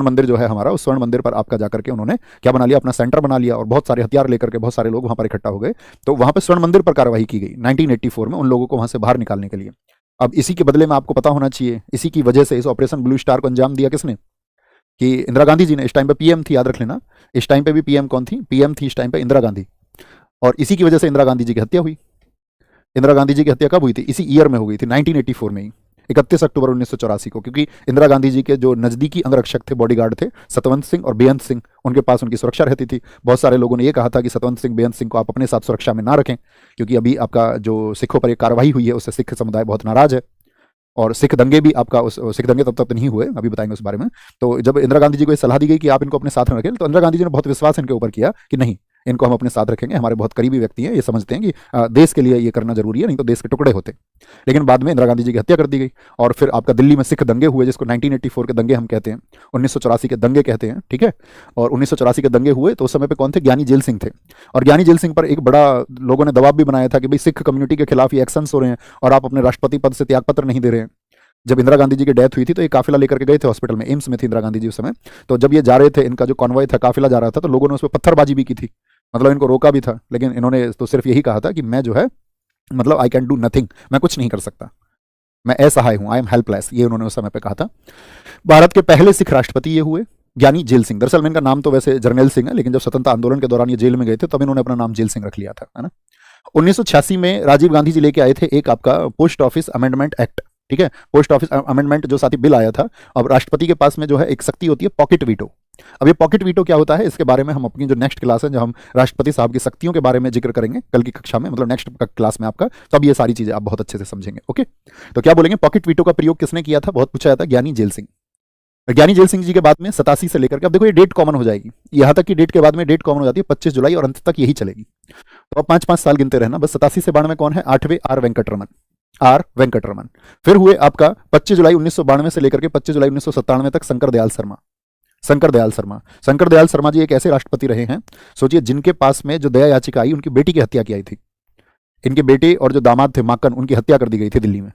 मंदिर जो है हमारा, उस स्वर्ण मंदिर पर आपका जाकर के उन्होंने क्या बना लिया, अपना सेंटर बना लिया और बहुत सारे हथियार लेकर के बहुत सारे लोग वहां पर इकट्ठा हो गए। तो वहां पर स्वर्ण मंदिर पर कार्रवाई की गई 1984 में, उन लोगों को वहां से बाहर निकालने के लिए। अब इसी के बदले में आपको पता होना चाहिए, इसी की वजह से इस ऑपरेशन ब्लू स्टार को अंजाम दिया किसने, कि इंदिरा गांधी जी ने। इस टाइम पे पीएम थी, याद रख लेना, इस टाइम पे भी पीएम कौन थी, पीएम थी इस टाइम पे इंदिरा गांधी। और इसी की वजह से इंदिरा गांधी जी की हत्या हुई। इंदिरा गांधी जी की हत्या कब हुई थी, इसी ईयर में हो गई थी, 1984 में ही, 31 अक्टूबर 1984 को। क्योंकि इंदिरा गांधी जी के जो नजदीकी अंगरक्षक थे, बॉडीगार्ड थे, सतवंत सिंह और बेअंत सिंह, उनके पास उनकी सुरक्षा रहती थी। बहुत सारे लोगों ने यह कहा था कि सतवंत सिंह, बेअंत सिंह को आप अपने साथ सुरक्षा में ना रखें, क्योंकि अभी आपका जो सिखों पर एक कार्रवाई हुई है उससे सिख समुदाय बहुत नाराज है। और सिख दंगे भी आपका सिख दंगे तब तक नहीं हुए, अभी बताएंगे उस बारे में। तो जब इंदिरा गांधी जी को ये सलाह दी गई कि आप इनको अपने साथ रखें, तो इंदिरा गांधी जी ने बहुत विश्वास इनके ऊपर किया कि नहीं, इनको हम अपने साथ रखेंगे, हमारे बहुत करीबी व्यक्ति हैं, ये समझते हैं कि देश के लिए ये करना जरूरी है, नहीं तो देश के टुकड़े होते। लेकिन बाद में इंदिरा गांधी जी की हत्या कर दी गई और फिर आपका दिल्ली में सिख दंगे हुए, जिसको 1984 के दंगे हम कहते हैं, 1984 के दंगे कहते हैं, ठीक है। और 1984 के दंगे हुए तो उस समय पे कौन थे, ज्ञानी जेल सिंह थे। और ज्ञानी जेल सिंह पर एक बड़ा लोगों ने दबाव भी बनाया था कि भाई सिख कम्युनिटी के खिलाफ ये एक्शंस हो रहे हैं और आप अपने राष्ट्रपति पद से त्यागपत्र नहीं दे रहे हैं। जब इंदिरा गांधी जी की डेथ हुई थी तो एक काफिला लेकर के गए थे हॉस्पिटल में, एम्स में थी इंदिरा गांधी जी उस समय। तो जब ये जा रहे थे, इनका जो कॉन्वॉय था, काफिला जा रहा था, तो लोगों ने उस पर पत्थरबाजी भी की थी, मतलब इनको रोका भी था। लेकिन इन्होंने तो सिर्फ यही कहा था कि मैं जो है मतलब आई कैन डू नथिंग, मैं कुछ नहीं कर सकता, मैं असहाय हूं, आई एम हेल्पलेस, ये उन्होंने उस समय पे कहा था। भारत के पहले सिख राष्ट्रपति ये हुए, ज्ञानी जेल सिंह। दरअसल में इनका नाम तो वैसे जर्नैल सिंह है, लेकिन जब स्वतंत्रता आंदोलन के दौरान ये जेल में गए थे तब इन्होंने अपना नाम जेल सिंह रख लिया था, है ना। 1986 में राजीव गांधी जी लेके आए थे एक आपका पोस्ट ऑफिस अमेंडमेंट एक्ट, ठीक है। पोस्ट ऑफिस अमेंडमेंट जो साथी बिल आया था। अब राष्ट्रपति के पास में जो है एक शक्ति होती है पॉकेट वीटो। अब ये पॉकेट वीटो क्या होता है, इसके बारे में हम अपनी जो नेक्स्ट क्लास है, जब हम राष्ट्रपति साहब की शक्तियों के बारे में जिक्र करेंगे कल की कक्षा में, मतलब नेक्स्ट क्लास में आपका, तब ये सारी चीजें आप बहुत अच्छे से समझेंगे। ओके, तो क्या बोलेंगे, पॉकेट वीटो का प्रयोग किसने किया था, बहुत पूछा जाता है, ज्ञानी जेल सिंह। ज्ञानी जेल सिंह जी के बाद में 87 से लेकर के, अब देखो ये डेट कॉमन हो जाएगी, यहाँ तक की डेट के बाद में डेट कॉमन हो जाती है 25 जुलाई और अंत तक यही चलेगी। तो अब 5-5 साल गिनते रहना बस। 87 से 92 कौन है, 8वें आर वेंकटरमन। फिर हुए आपका 25 जुलाई 1992 से लेकर के 25 जुलाई 1997 तक शंकर दयाल शर्मा। शंकर दयाल शर्मा। शंकर दयाल शर्मा जी एक ऐसे राष्ट्रपति रहे हैं, सोचिए, जिनके पास में जो दया याचिका आई, उनकी बेटी की हत्या की आई थी। इनके बेटे और जो दामाद थे माकन, उनकी हत्या कर दी गई थी दिल्ली में।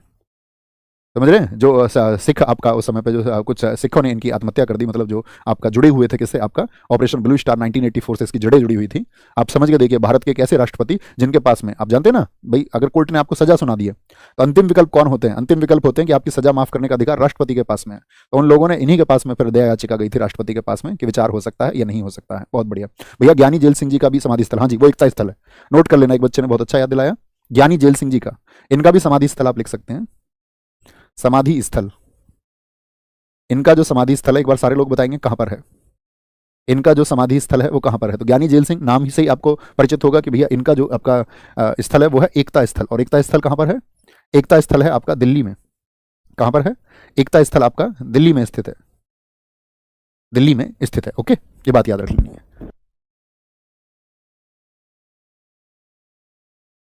समझ रहे हैं? जो सिख आपका उस समय पे जो कुछ सिखों ने इनकी आत्महत्या कर दी, मतलब जो आपका जुड़े हुए थे किससे, आपका ऑपरेशन ब्लू स्टार 1984 से इसकी जड़ें जुड़ी हुई थी। आप समझ के देखिए, भारत के एक ऐसे राष्ट्रपति जिनके पास में, आप जानते हैं ना भाई, अगर कोर्ट ने आपको सजा सुना दी है तो अंतिम विकल्प कौन होते हैं? अंतिम विकल्प होते हैं कि आपकी सजा माफ करने का अधिकार राष्ट्रपति के पास में है। तो उन लोगों ने, इन्हीं के पास में फिर दया याचिका गई थी राष्ट्रपति के पास में कि विचार हो सकता है या नहीं हो सकता है। बहुत बढ़िया भैया। ज्ञानी जेल सिंह जी का भी समाधि स्थल, हाँ जी, वो एकता स्थल है, नोट कर लेना, एक बच्चे ने बहुत अच्छा याद दिलाया। ज्ञानी जेल सिंह जी का, इनका भी समाधि स्थल आप लिख सकते हैं, समाधि स्थल। इनका जो समाधि स्थल है, एक बार सारे लोग बताएंगे कहां पर है। इनका जो समाधि स्थल है वो कहां पर है? तो ज्ञानी जेल सिंह नाम ही से ही आपको परिचित होगा कि भैया इनका जो आपका स्थल है वो है एकता स्थल। और एकता स्थल कहां पर है? एकता स्थल है आपका दिल्ली में। कहां पर है? एकता स्थल आपका दिल्ली में स्थित है, दिल्ली में स्थित है। ओके, ये बात याद रख लेनी है।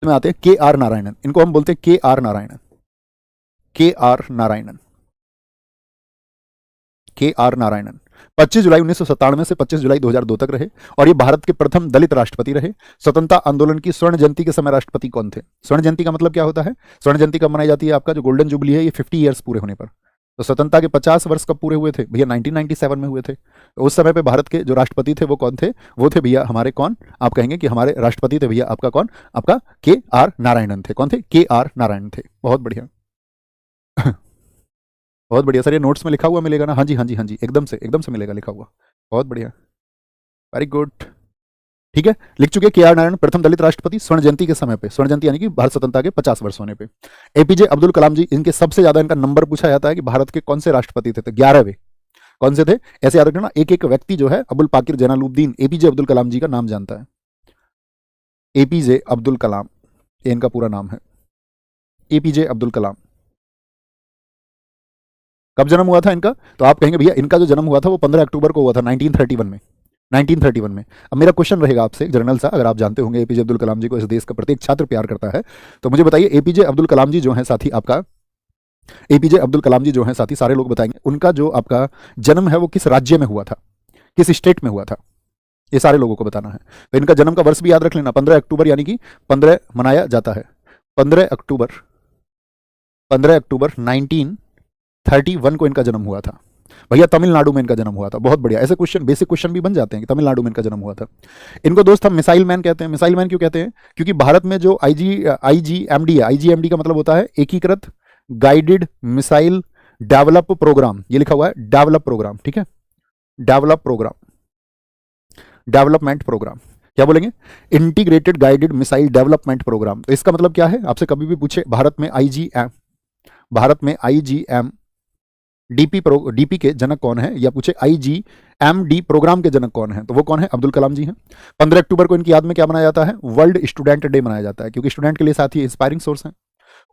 में आते हैं के आर नारायणन, इनको हम बोलते हैं के आर नारायणन। के आर नारायणन, के आर नारायणन 25 जुलाई 1997 से 25 जुलाई 2002 तक रहे और ये भारत के प्रथम दलित राष्ट्रपति रहे। स्वतंत्रता आंदोलन की स्वर्ण जयंती के समय राष्ट्रपति कौन थे? स्वर्ण जयंती का मतलब क्या होता है? स्वर्ण जयंती कब मनाई जाती है? आपका जो गोल्डन जुबली है, ये 50 ईयर्स पूरे होने पर। तो स्वतंत्रता के 50 वर्ष कब पूरे हुए थे भैया? 1997 में हुए थे। तो उस समय पे भारत के जो राष्ट्रपति थे वो कौन थे? वो थे भैया हमारे कौन? आप कहेंगे कि हमारे राष्ट्रपति थे भैया आपका कौन? आपका के आर नारायणन थे। कौन थे? के आर नारायणन थे। बहुत बढ़िया बहुत बढ़िया सर, ये नोट्स में लिखा हुआ मिलेगा ना? हाँ जी हाँ जी हाँ जी, एकदम से मिलेगा लिखा हुआ। बहुत बढ़िया, वेरी गुड। ठीक है, लिख चुके के आर नारायण, प्रथम दलित राष्ट्रपति, स्वर्ण जयंती के समय पे, स्वर्ण जयंती यानी कि भारत स्वतंत्रता के 50 वर्ष होने पे। एपीजे अब्दुल कलाम जी, इनके सबसे ज्यादा इनका नंबर पूछा जाता है कि भारत के कौन से राष्ट्रपति थे? तो 11वें। कौन से थे? ऐसे याद रखना, एक एक व्यक्ति जो है अबुल पाकिर जैनालुद्दीन एपीजे अब्दुल कलाम जी का नाम जानता है। एपीजे अब्दुल कलाम, ये इनका पूरा नाम है, एपीजे अब्दुल कलाम। कब जन्म हुआ था इनका? तो आप कहेंगे भैया इनका जो जन्म हुआ था वो 15 अक्टूबर को हुआ था 1931 में। 1931 में। अब मेरा क्वेश्चन रहेगा आपसे जनरल सा, अगर आप जानते होंगे एपीजे अब्दुल कलाम जी को, इस देश का प्रत्येक छात्र प्यार करता है, तो मुझे बताइए एपीजे अब्दुल कलाम जी जो है साथी आपका, एपीजे अब्दुल कलाम जी जो है साथी, सारे लोग बताएंगे उनका जो आपका जन्म है वो किस राज्य में हुआ था, किस स्टेट में हुआ था, ये सारे लोगों को बताना है। तो इनका जन्म का वर्ष भी याद रख लेना, 15 अक्टूबर, यानी कि 15 मनाया जाता है, 15 अक्टूबर 1931 को इनका जन्म हुआ था। भैया तमिलनाडु में इनका जन्म हुआ था। बहुत बढ़िया, ऐसे क्वेश्चन, बेसिक क्वेश्चन भी बन जाते हैं कि तमिलनाडु में इनका जन्म हुआ था। इनको दोस्त हम मिसाइल मैन कहते हैं। मिसाइल मैन क्यों कहते हैं? क्योंकि भारत में जो आईजीएमडी है, आईजीएमडी का मतलब होता है एकीकृत गाइडेड मिसाइल डेवलप प्रोग्राम, ये लिखा हुआ है डेवलप प्रोग्राम, ठीक है, डेवलप प्रोग्राम, डेवलपमेंट प्रोग्राम, क्या बोलेंगे? Integrated guided missile development programme. तो इसका मतलब क्या है? आपसे कभी भी पूछे भारत में आईजीएम डीपी के जनक कौन है, या पूछे आईजीएमडी प्रोग्राम के जनक कौन है, तो वो कौन है? अब्दुल कलाम जी हैं। 15 अक्टूबर को इनकी याद में क्या मनाया जाता है? वर्ल्ड स्टूडेंट डे मनाया जाता है, क्योंकि स्टूडेंट के लिए साथ ही इंस्पायरिंग सोर्स है।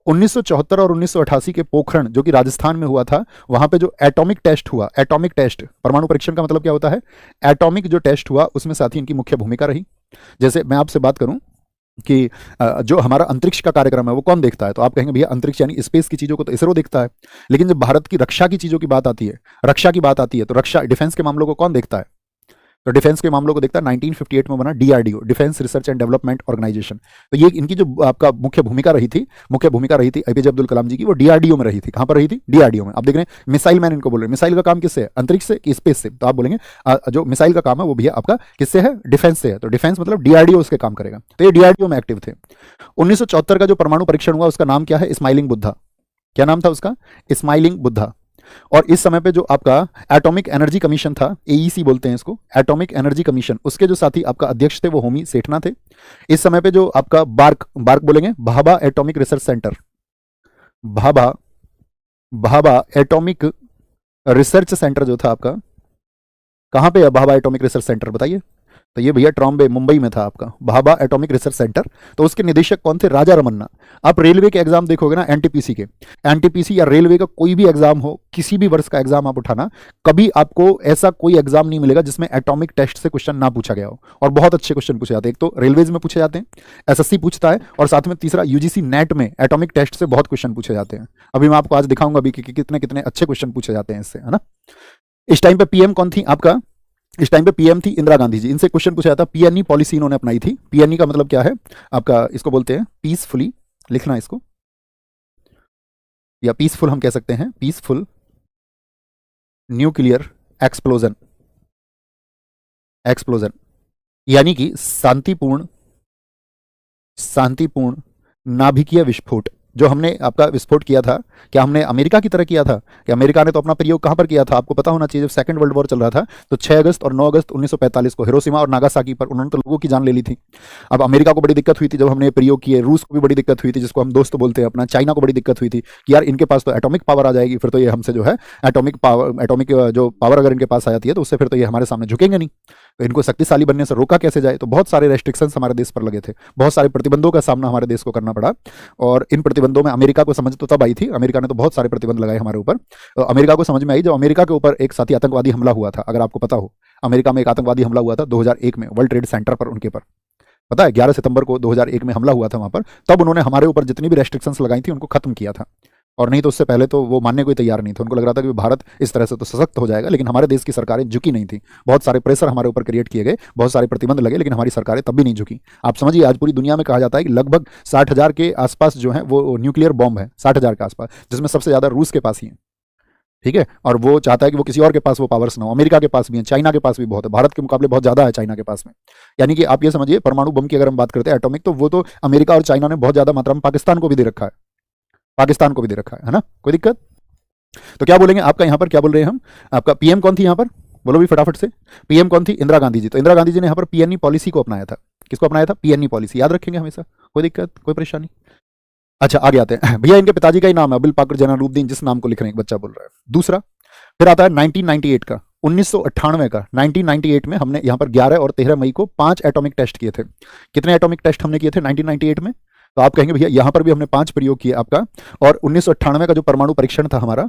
1974 और 1988 के पोखरण जो कि राजस्थान में हुआ था, वहां पे जो एटॉमिक टेस्ट हुआ, एटॉमिक टेस्ट, परमाणु परीक्षण का मतलब क्या होता है? एटॉमिक जो टेस्ट हुआ उसमें साथ ही इनकी मुख्य भूमिका रही। जैसे मैं आपसे बात करूं कि जो हमारा अंतरिक्ष का कार्यक्रम है वो कौन देखता है, तो आप कहेंगे भैया अंतरिक्ष यानी स्पेस की चीजों को तो इसरो देखता है, लेकिन जब भारत की रक्षा की चीजों की बात आती है, रक्षा की बात आती है, तो रक्षा डिफेंस के मामलों को कौन देखता है? तो डिफेंस के मामलों को देखता है 1958 में बना DRDO, defence research and development organisation. तो ये इनकी जो आपका मुख्य भूमिका रही थी एपीजे अब्दुल कलाम जी की, वो डीआरडीओ में रही थी। कहां पर रही थी? डीआरडीओ में। आप देख रहे हैं मिसाइल मैन इनको बोल रहे हैं। मिसाइल का काम किससे है? अंतरिक्ष से कि स्पेस से? तो आप बोलेंगे जो मिसाइल का काम है वो भैया आपका किससे है? डिफेंस से है। तो डिफेंस मतलब डीआरडीओ उसके काम करेगा, तो ये डीआरडीओ में एक्टिव थे। 1974 का जो परमाणु परीक्षण हुआ उसका नाम क्या है? स्माइलिंग बुद्धा। क्या नाम था उसका? स्माइलिंग बुद्धा। और इस समय पे जो आपका एटॉमिक एनर्जी कमीशन था, एईसी बोलते हैं इसको, एटॉमिक एनर्जी कमीशन, उसके जो साथी आपका अध्यक्ष थे वो होमी सेठना थे। इस समय पे जो आपका बार्क बोलेंगे, Bhabha atomic research centre, Bhabha atomic research centre जो था आपका, कहां पे है भाभा एटॉमिक रिसर्च सेंटर बताइए? तो ये भैया ट्रॉम्बे, मुंबई में था आपका भाभा एटॉमिक रिसर्च सेंटर। तो उसके निदेशक कौन थे? राजा रमन्ना। आप रेलवे के एग्जाम देखोगे ना, एनटीपीसी के, एनटीपीसी या रेलवे का कोई भी एग्जाम हो, किसी भी वर्ष का एग्जाम आप उठाना, कभी आपको ऐसा कोई एग्जाम नहीं मिलेगा जिसमें एटॉमिक टेस्ट से क्वेश्चन ना पूछा गया हो। और बहुत अच्छे क्वेश्चन पूछे जाते हैं। एक तो रेलवेज में पूछे जाते हैं, एसएससी पूछता है, और साथ में तीसरा यूजीसी नेट में एटॉमिक टेस्ट से बहुत क्वेश्चन पूछे जाते हैं। अभी मैं आपको आज दिखाऊंगा भी कि कितने कितने अच्छे क्वेश्चन पूछे जाते हैं इससे, है ना। इस टाइम पे पीएम कौन थी आपका? इस टाइम पे पीएम थी इंदिरा गांधी जी। इनसे क्वेश्चन पूछा जाता, पीएनई पॉलिसी इन्होंने अपनाई थी। पीएनई का मतलब क्या है आपका, इसको बोलते हैं पीसफुली, लिखना इसको, या पीसफुल हम कह सकते हैं, पीसफुल न्यूक्लियर एक्सप्लोजन, एक्सप्लोजन यानी कि शांतिपूर्ण, शांतिपूर्ण नाभिकीय विस्फोट। जो हमने आपका विस्फोट किया था, क्या हमने अमेरिका की तरह किया था? कि अमेरिका ने तो अपना प्रयोग कहां पर किया था, आपको पता होना चाहिए। जब सेकंड वर्ल्ड वॉर चल रहा था तो 6 अगस्त और 9 अगस्त 1945 को हिरोशिमा और नागासाकी पर उन्होंने तो लोगों की जान ले ली थी। अब अमेरिका को बड़ी दिक्कत हुई थी जब हमने प्रयोग किए, रूस को भी बड़ी दिक्कत हुई थी, जिसको हम दोस्त बोलते हैं अपना, चाइना को बड़ी दिक्कत हुई थी कि यार इनके पास तो एटॉमिक पावर आ जाएगी, फिर तो ये हमसे जो है एटॉमिक पावर, एटॉमिक जो पावर अगर इनके पास आ जाती है तो उससे फिर तो ये हमारे सामने झुकेंगे नहीं। तो इनको शक्तिशाली बनने से रोका कैसे जाए? तो बहुत सारे रेस्ट्रिक्शंस हमारे देश पर लगे थे, बहुत सारे प्रतिबंधों का सामना हमारे देश को करना पड़ा। और इन प्रतिबंधों में अमेरिका को समझ तो तब आई थी, अमेरिका ने तो बहुत सारे प्रतिबंध लगाए हमारे ऊपर। तो अमेरिका को समझ में आई जब अमेरिका के ऊपर एक साथी आतंकवादी हमला हुआ था। अगर आपको पता हो, अमेरिका में एक आतंकवादी हमला हुआ था 2001 में, वर्ल्ड ट्रेड सेंटर पर उनके पर, पता है 11 सितंबर को 2001 में हमला हुआ था वहां पर। तब उन्होंने हमारे ऊपर जितनी भी रेस्ट्रिक्शंस लगाई थी उनको खत्म किया था। और नहीं तो उससे पहले तो वो मानने को ही तैयार नहीं थे। उनको लग रहा था कि भारत इस तरह से तो सशक्त हो जाएगा, लेकिन हमारे देश की सरकारें झुकी नहीं थी। बहुत सारे प्रेशर हमारे ऊपर क्रिएट किए गए, बहुत सारे प्रतिबंध लगे, लेकिन हमारी सरकारें तब भी नहीं झुकी। आप समझिए आज पूरी दुनिया में कहा जाता है कि लगभग 60,000 के आसपास जो है वो न्यूक्लियर बॉम्ब है, 60,000 के आसपास, जिसमें सबसे ज्यादा रूस के पास ही है। ठीक है, और वो चाहता है कि वो किसी और के पास वो पावर्स ना हो। अमेरिका के पास भी है, चाइना के पास भी बहुत है, भारत के मुकाबले बहुत ज्यादा है चाइना के पास में। यानी कि आप ये समझिए परमाणु बम की अगर हम बात करते हैं एटॉमिक, तो वो तो अमेरिका और चाइना ने बहुत ज्यादा मात्रा में पाकिस्तान को भी दे रखा है, पाकिस्तान को भी दे रखा है ना। कोई दिक्कत? तो क्या बोलेंगे आपका यहाँ पर, क्या बोल रहे हैं हम, आपका पीएम कौन थी यहाँ पर, बोलो भी फटाफट से। पीएम कौन थी? इंदिरा गांधी जी। तो इंदिरा गांधी जी ने यहाँ पर पीएनई पॉलिसी को अपनाया था। किसको अपनाया था? पीएनई पॉलिसी, याद रखेंगे हमेशा, कोई दिक्कत, कोई परेशानी। अच्छा आगे आते हैं भैया, इनके पिताजी का ही नाम है अब्दुल पाकर जैनुद्दीन, जिस नाम को लिख रहे हैं, एक बच्चा बोल रहा है। दूसरा फिर आता है 1998 का, 1998 का, 1998 में हमने यहाँ पर 11 और 13 मई को 5 एटॉमिक टेस्ट किए थे। कितने एटॉमिक टेस्ट हमने किए थे 1998 में? तो आप कहेंगे भैया यहाँ पर भी हमने 5 प्रयोग किए आपका। और 1998 का जो परमाणु परीक्षण था हमारा,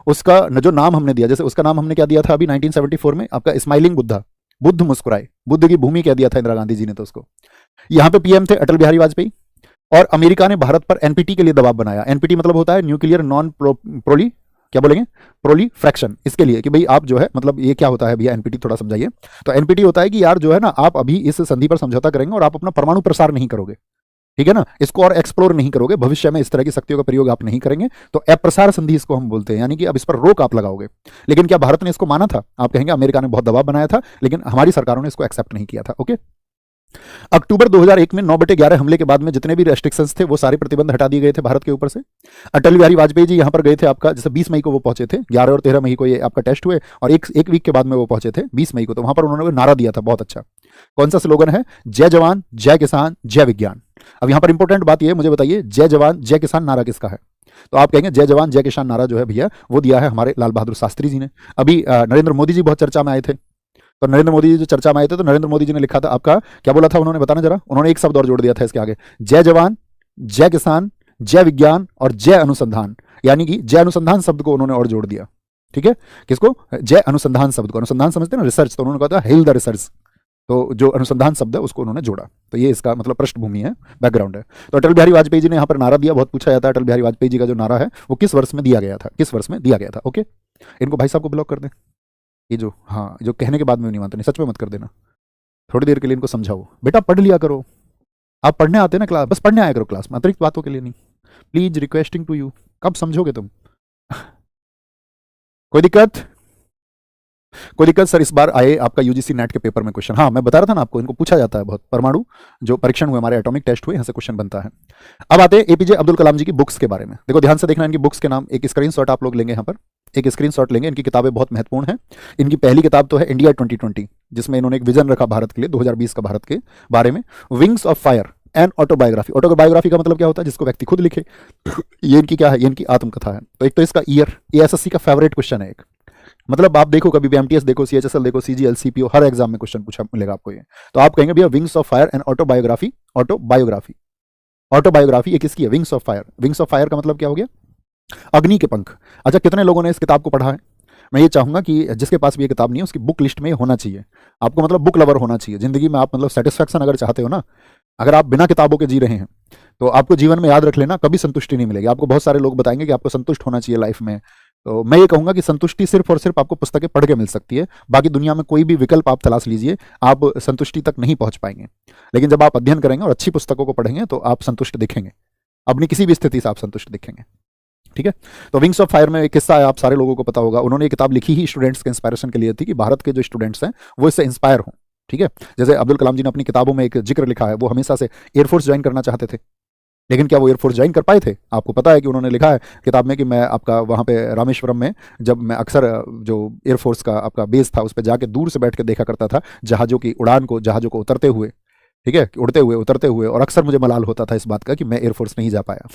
उसका जो नाम हमने दिया, जैसे उसका नाम हमने क्या दिया था अभी 1974 में आपका, स्माइलिंग बुद्धा, बुद्ध मुस्कुराए, बुद्ध की भूमि कह दिया था इंदिरा गांधी जी ने तो उसको। यहाँ पे पीएम थे अटल बिहारी वाजपेयी। और अमेरिका ने भारत पर एनपीटी के लिए दबाव बनाया। एनपीटी मतलब होता है न्यूक्लियर नॉन प्रोली, क्या बोलेंगे, प्रोलीफ्रैक्शन, इसके लिए कि भाई आप जो है, मतलब ये क्या होता है भैया एनपीटी, थोड़ा समझाइए। तो एनपीटी होता है कि यार जो है ना, आप अभी इस संधि पर समझौता करेंगे और आप अपना परमाणु प्रसार नहीं करोगे, ठीक है ना, इसको और एक्सप्लोर नहीं करोगे, भविष्य में इस तरह की शक्तियों का प्रयोग आप नहीं करेंगे, तो अप्रसार संधि इसको हम बोलते हैं, यानी कि अब इस पर रोक आप लगाओगे। लेकिन क्या भारत ने इसको माना था? आप कहेंगे अमेरिका ने बहुत दबाव बनाया था, लेकिन हमारी सरकारों ने इसको एक्सेप्ट नहीं किया था। ओके, अक्टूबर 2001 में 9/11 हमले के बाद में जितने भी रेस्ट्रिक्शंस थे वो सारे प्रतिबंध हटा दिए गए थे भारत के ऊपर से। अटल बिहारी वाजपेयी जी यहाँ पर गए थे आपका, जैसे 20 मई को वो पहुंचे थे, 11 और 13 मई को ये आपका टेस्ट हुए, और एक वीक के बाद में वो पहुंचे थे 20 मई को। तो वहां पर उन्होंने नारा दिया था बहुत अच्छा। कौन सा स्लोगन है? जय जवान जय किसान जय विज्ञान। अब यहाँ पर इंपॉर्टेंट बात यह, मुझे बताइए, जय जवान जय किसान नारा किसका है? तो आप कहेंगे जय जवान जय किसान नारा जो है भैया वो दिया है हमारे लाल बहादुर शास्त्री जी ने। अभी नरेंद्र मोदी जी बहुत चर्चा में आए थे, तो नरेंद्र मोदी जी जो चर्चा में आए थे, तो नरेंद्र मोदी जी ने लिखा था आपका, क्या बोला था उन्होंने, बताना जरा। उन्होंने एक शब्द और जोड़ दिया था इसके आगे, जय जवान जय किसान जय विज्ञान और जय अनुसंधान, यानी कि जय अनुसंधान शब्द को उन्होंने और जोड़ दिया। ठीक है, किसको? जय अनुसंधान शब्द को। अनुसंधान समझते हैं ना, रिसर्च, तो उन्होंने कहा था हेल द रिसर्च, तो जो अनुसंधान शब्द है उसको उन्होंने जोड़ा। तो ये इसका मतलब पृष्ठभूमि है, बैकग्राउंड है। तो अटल बिहारी वाजपेयी जी ने यहाँ पर नारा दिया, बहुत पूछा जाता है अटल बिहारी वाजपेयी जी का जो नारा है वो किस वर्ष में दिया गया था, किस वर्ष में दिया गया था। ओके, इनको भाई साहब को ब्लॉक कर दें, ये जो, हाँ, जो कहने के बाद में नहीं मानते, नहीं, सच में मत कर देना। थोड़ी देर के लिए इनको समझाओ, बेटा पढ़ लिया करो, आप पढ़ने आते हैं ना क्लास, बस पढ़ने आया करो क्लास में, अतिरिक्त बातों के लिए नहीं। प्लीज रिक्वेस्टिंग टू यू, कब समझोगे तुम? कोई दिक्कत? कोई दिक्कत सर? इस बार आए आपका यूजीसी नेट के पेपर में क्वेश्चन, हाँ मैं बता रहा था ना आपको, इनको पूछा जाता है बहुत। परमाणु जो परीक्षण हुए हमारे, एटॉमिक टेस्ट हुए, यहाँ से क्वेश्चन बनता है। अब आते हैं एपीजे अब्दुल कलाम जी की बुक्स के बारे में। देखो ध्यान से देखना, इनकी बुक्स के नाम, एक स्क्रीनशॉट आप लोग लेंगे यहाँ पर, एक स्क्रीनशॉट लेंगे। इनकी किताबें बहुत महत्वपूर्ण हैं। इनकी पहली किताब तो है इंडिया 2020, जिसमें इन्होंने एक विजन रखा भारत के लिए 2020 का भारत के बारे में। Wings of fire and autobiography. Autobiography का मतलब क्या होता है? जिसको व्यक्ति खुद लिखे। ये इनकी क्या है? ये इनकी आत्मकथा है। तो एक तो इसका ईयर, ये एसएससी का फेवरेट क्वेश्चन है एक, मतलब आप देखो कभी भी एमटीएस देखो, सीएचएसएल देखो, सीजीएल, सीपीओ, हर एग्जाम में क्वेश्चन पूछा मिलेगा आपको ये। तो आप कहेंगे भैया wings of fire and autobiography, autobiography, autobiography ये किसकी है? Wings of fire. Wings of fire का मतलब क्या हो गया? अग्नि के पंख। अच्छा, कितने लोगों ने इस किताब को पढ़ा है? मैं ये चाहूंगा कि जिसके पास भी ये किताब नहीं है उसकी बुक लिस्ट में होना चाहिए। आपको मतलब बुक लवर होना चाहिए जिंदगी में। आप मतलब सेटिस्फैक्शन अगर चाहते हो ना, अगर आप बिना किताबों के जी रहे हैं तो आपको जीवन में याद रख लेना, कभी संतुष्टि नहीं मिलेगी। आपको बहुत सारे लोग बताएंगे कि आपको संतुष्ट होना चाहिए लाइफ में, तो मैं ये कहूंगा कि संतुष्टि सिर्फ और सिर्फ आपको पुस्तकें पढ़ के मिल सकती है, बाकी दुनिया में कोई भी विकल्प आप तलाश लीजिए, आप संतुष्टि तक नहीं पहुंच पाएंगे। लेकिन जब आप अध्ययन करेंगे और अच्छी पुस्तकों को पढ़ेंगे तो आप संतुष्ट दिखेंगे, अपनी किसी भी स्थिति से आप संतुष्ट दिखेंगे। ठीक है, तो विंग्स ऑफ फायर में एक किस्सा है, आप सारे लोगों को पता होगा। उन्होंने ये किताब लिखी ही स्टूडेंट्स के इंस्पायरेशन के लिए थी कि भारत के जो स्टूडेंट्स हैं वो इससे इंस्पायर हों। ठीक है, जैसे अब्दुल कलाम जी ने अपनी किताबों में एक जिक्र लिखा है, वो हमेशा से एयरफोर्स ज्वाइन करना चाहते थे, लेकिन क्या वो एयरफोर्स ज्वाइन कर पाए थे? आपको पता है कि उन्होंने लिखा है किताब में कि मैं आपका वहाँ पे रामेश्वरम में जब मैं अक्सर जो एयरफोर्स का आपका बेस था उस पर जाके दूर से बैठ के देखा करता था जहाज़ों की उड़ान को, जहाज़ों को उतरते हुए, ठीक है, उड़ते हुए उतरते हुए, और अक्सर मुझे मलाल होता था इस बात का कि मैं एयरफोर्स नहीं जा पाया।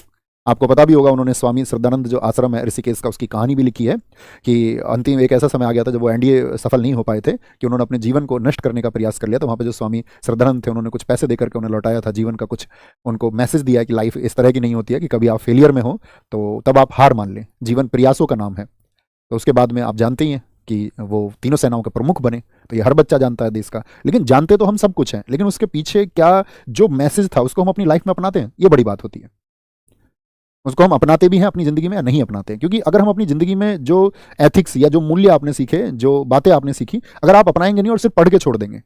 आपको पता भी होगा उन्होंने स्वामी श्रद्धानंद जो आश्रम है ऋषिकेश का, उसकी कहानी भी लिखी है कि अंतिम एक ऐसा समय आ गया था जब वो एनडीए सफल नहीं हो पाए थे कि उन्होंने अपने जीवन को नष्ट करने का प्रयास कर लिया। तो वहाँ पे जो स्वामी श्रद्धानंद थे उन्होंने कुछ पैसे देकर के उन्हें लौटाया था, जीवन का कुछ उनको मैसेज दिया कि लाइफ इस तरह की नहीं होती है कि कभी आप फेलियर में हो तो तब आप हार मान लें, जीवन प्रयासों का नाम है। तो उसके बाद में आप जानते ही हैं कि वो तीनों सेनाओं के प्रमुख बने। तो ये हर बच्चा जानता है देश का, लेकिन जानते तो हम सब कुछ हैं, लेकिन उसके पीछे क्या जो मैसेज था उसको हम अपनी लाइफ में अपनाते हैं, ये बड़ी बात होती है। उसको हम अपनाते भी हैं अपनी ज़िंदगी में या नहीं अपनाते हैं, क्योंकि अगर हम अपनी ज़िंदगी में जो एथिक्स या जो मूल्य आपने सीखे, जो बातें आपने सीखी, अगर आप अपनाएंगे नहीं और सिर्फ पढ़ के छोड़ देंगे।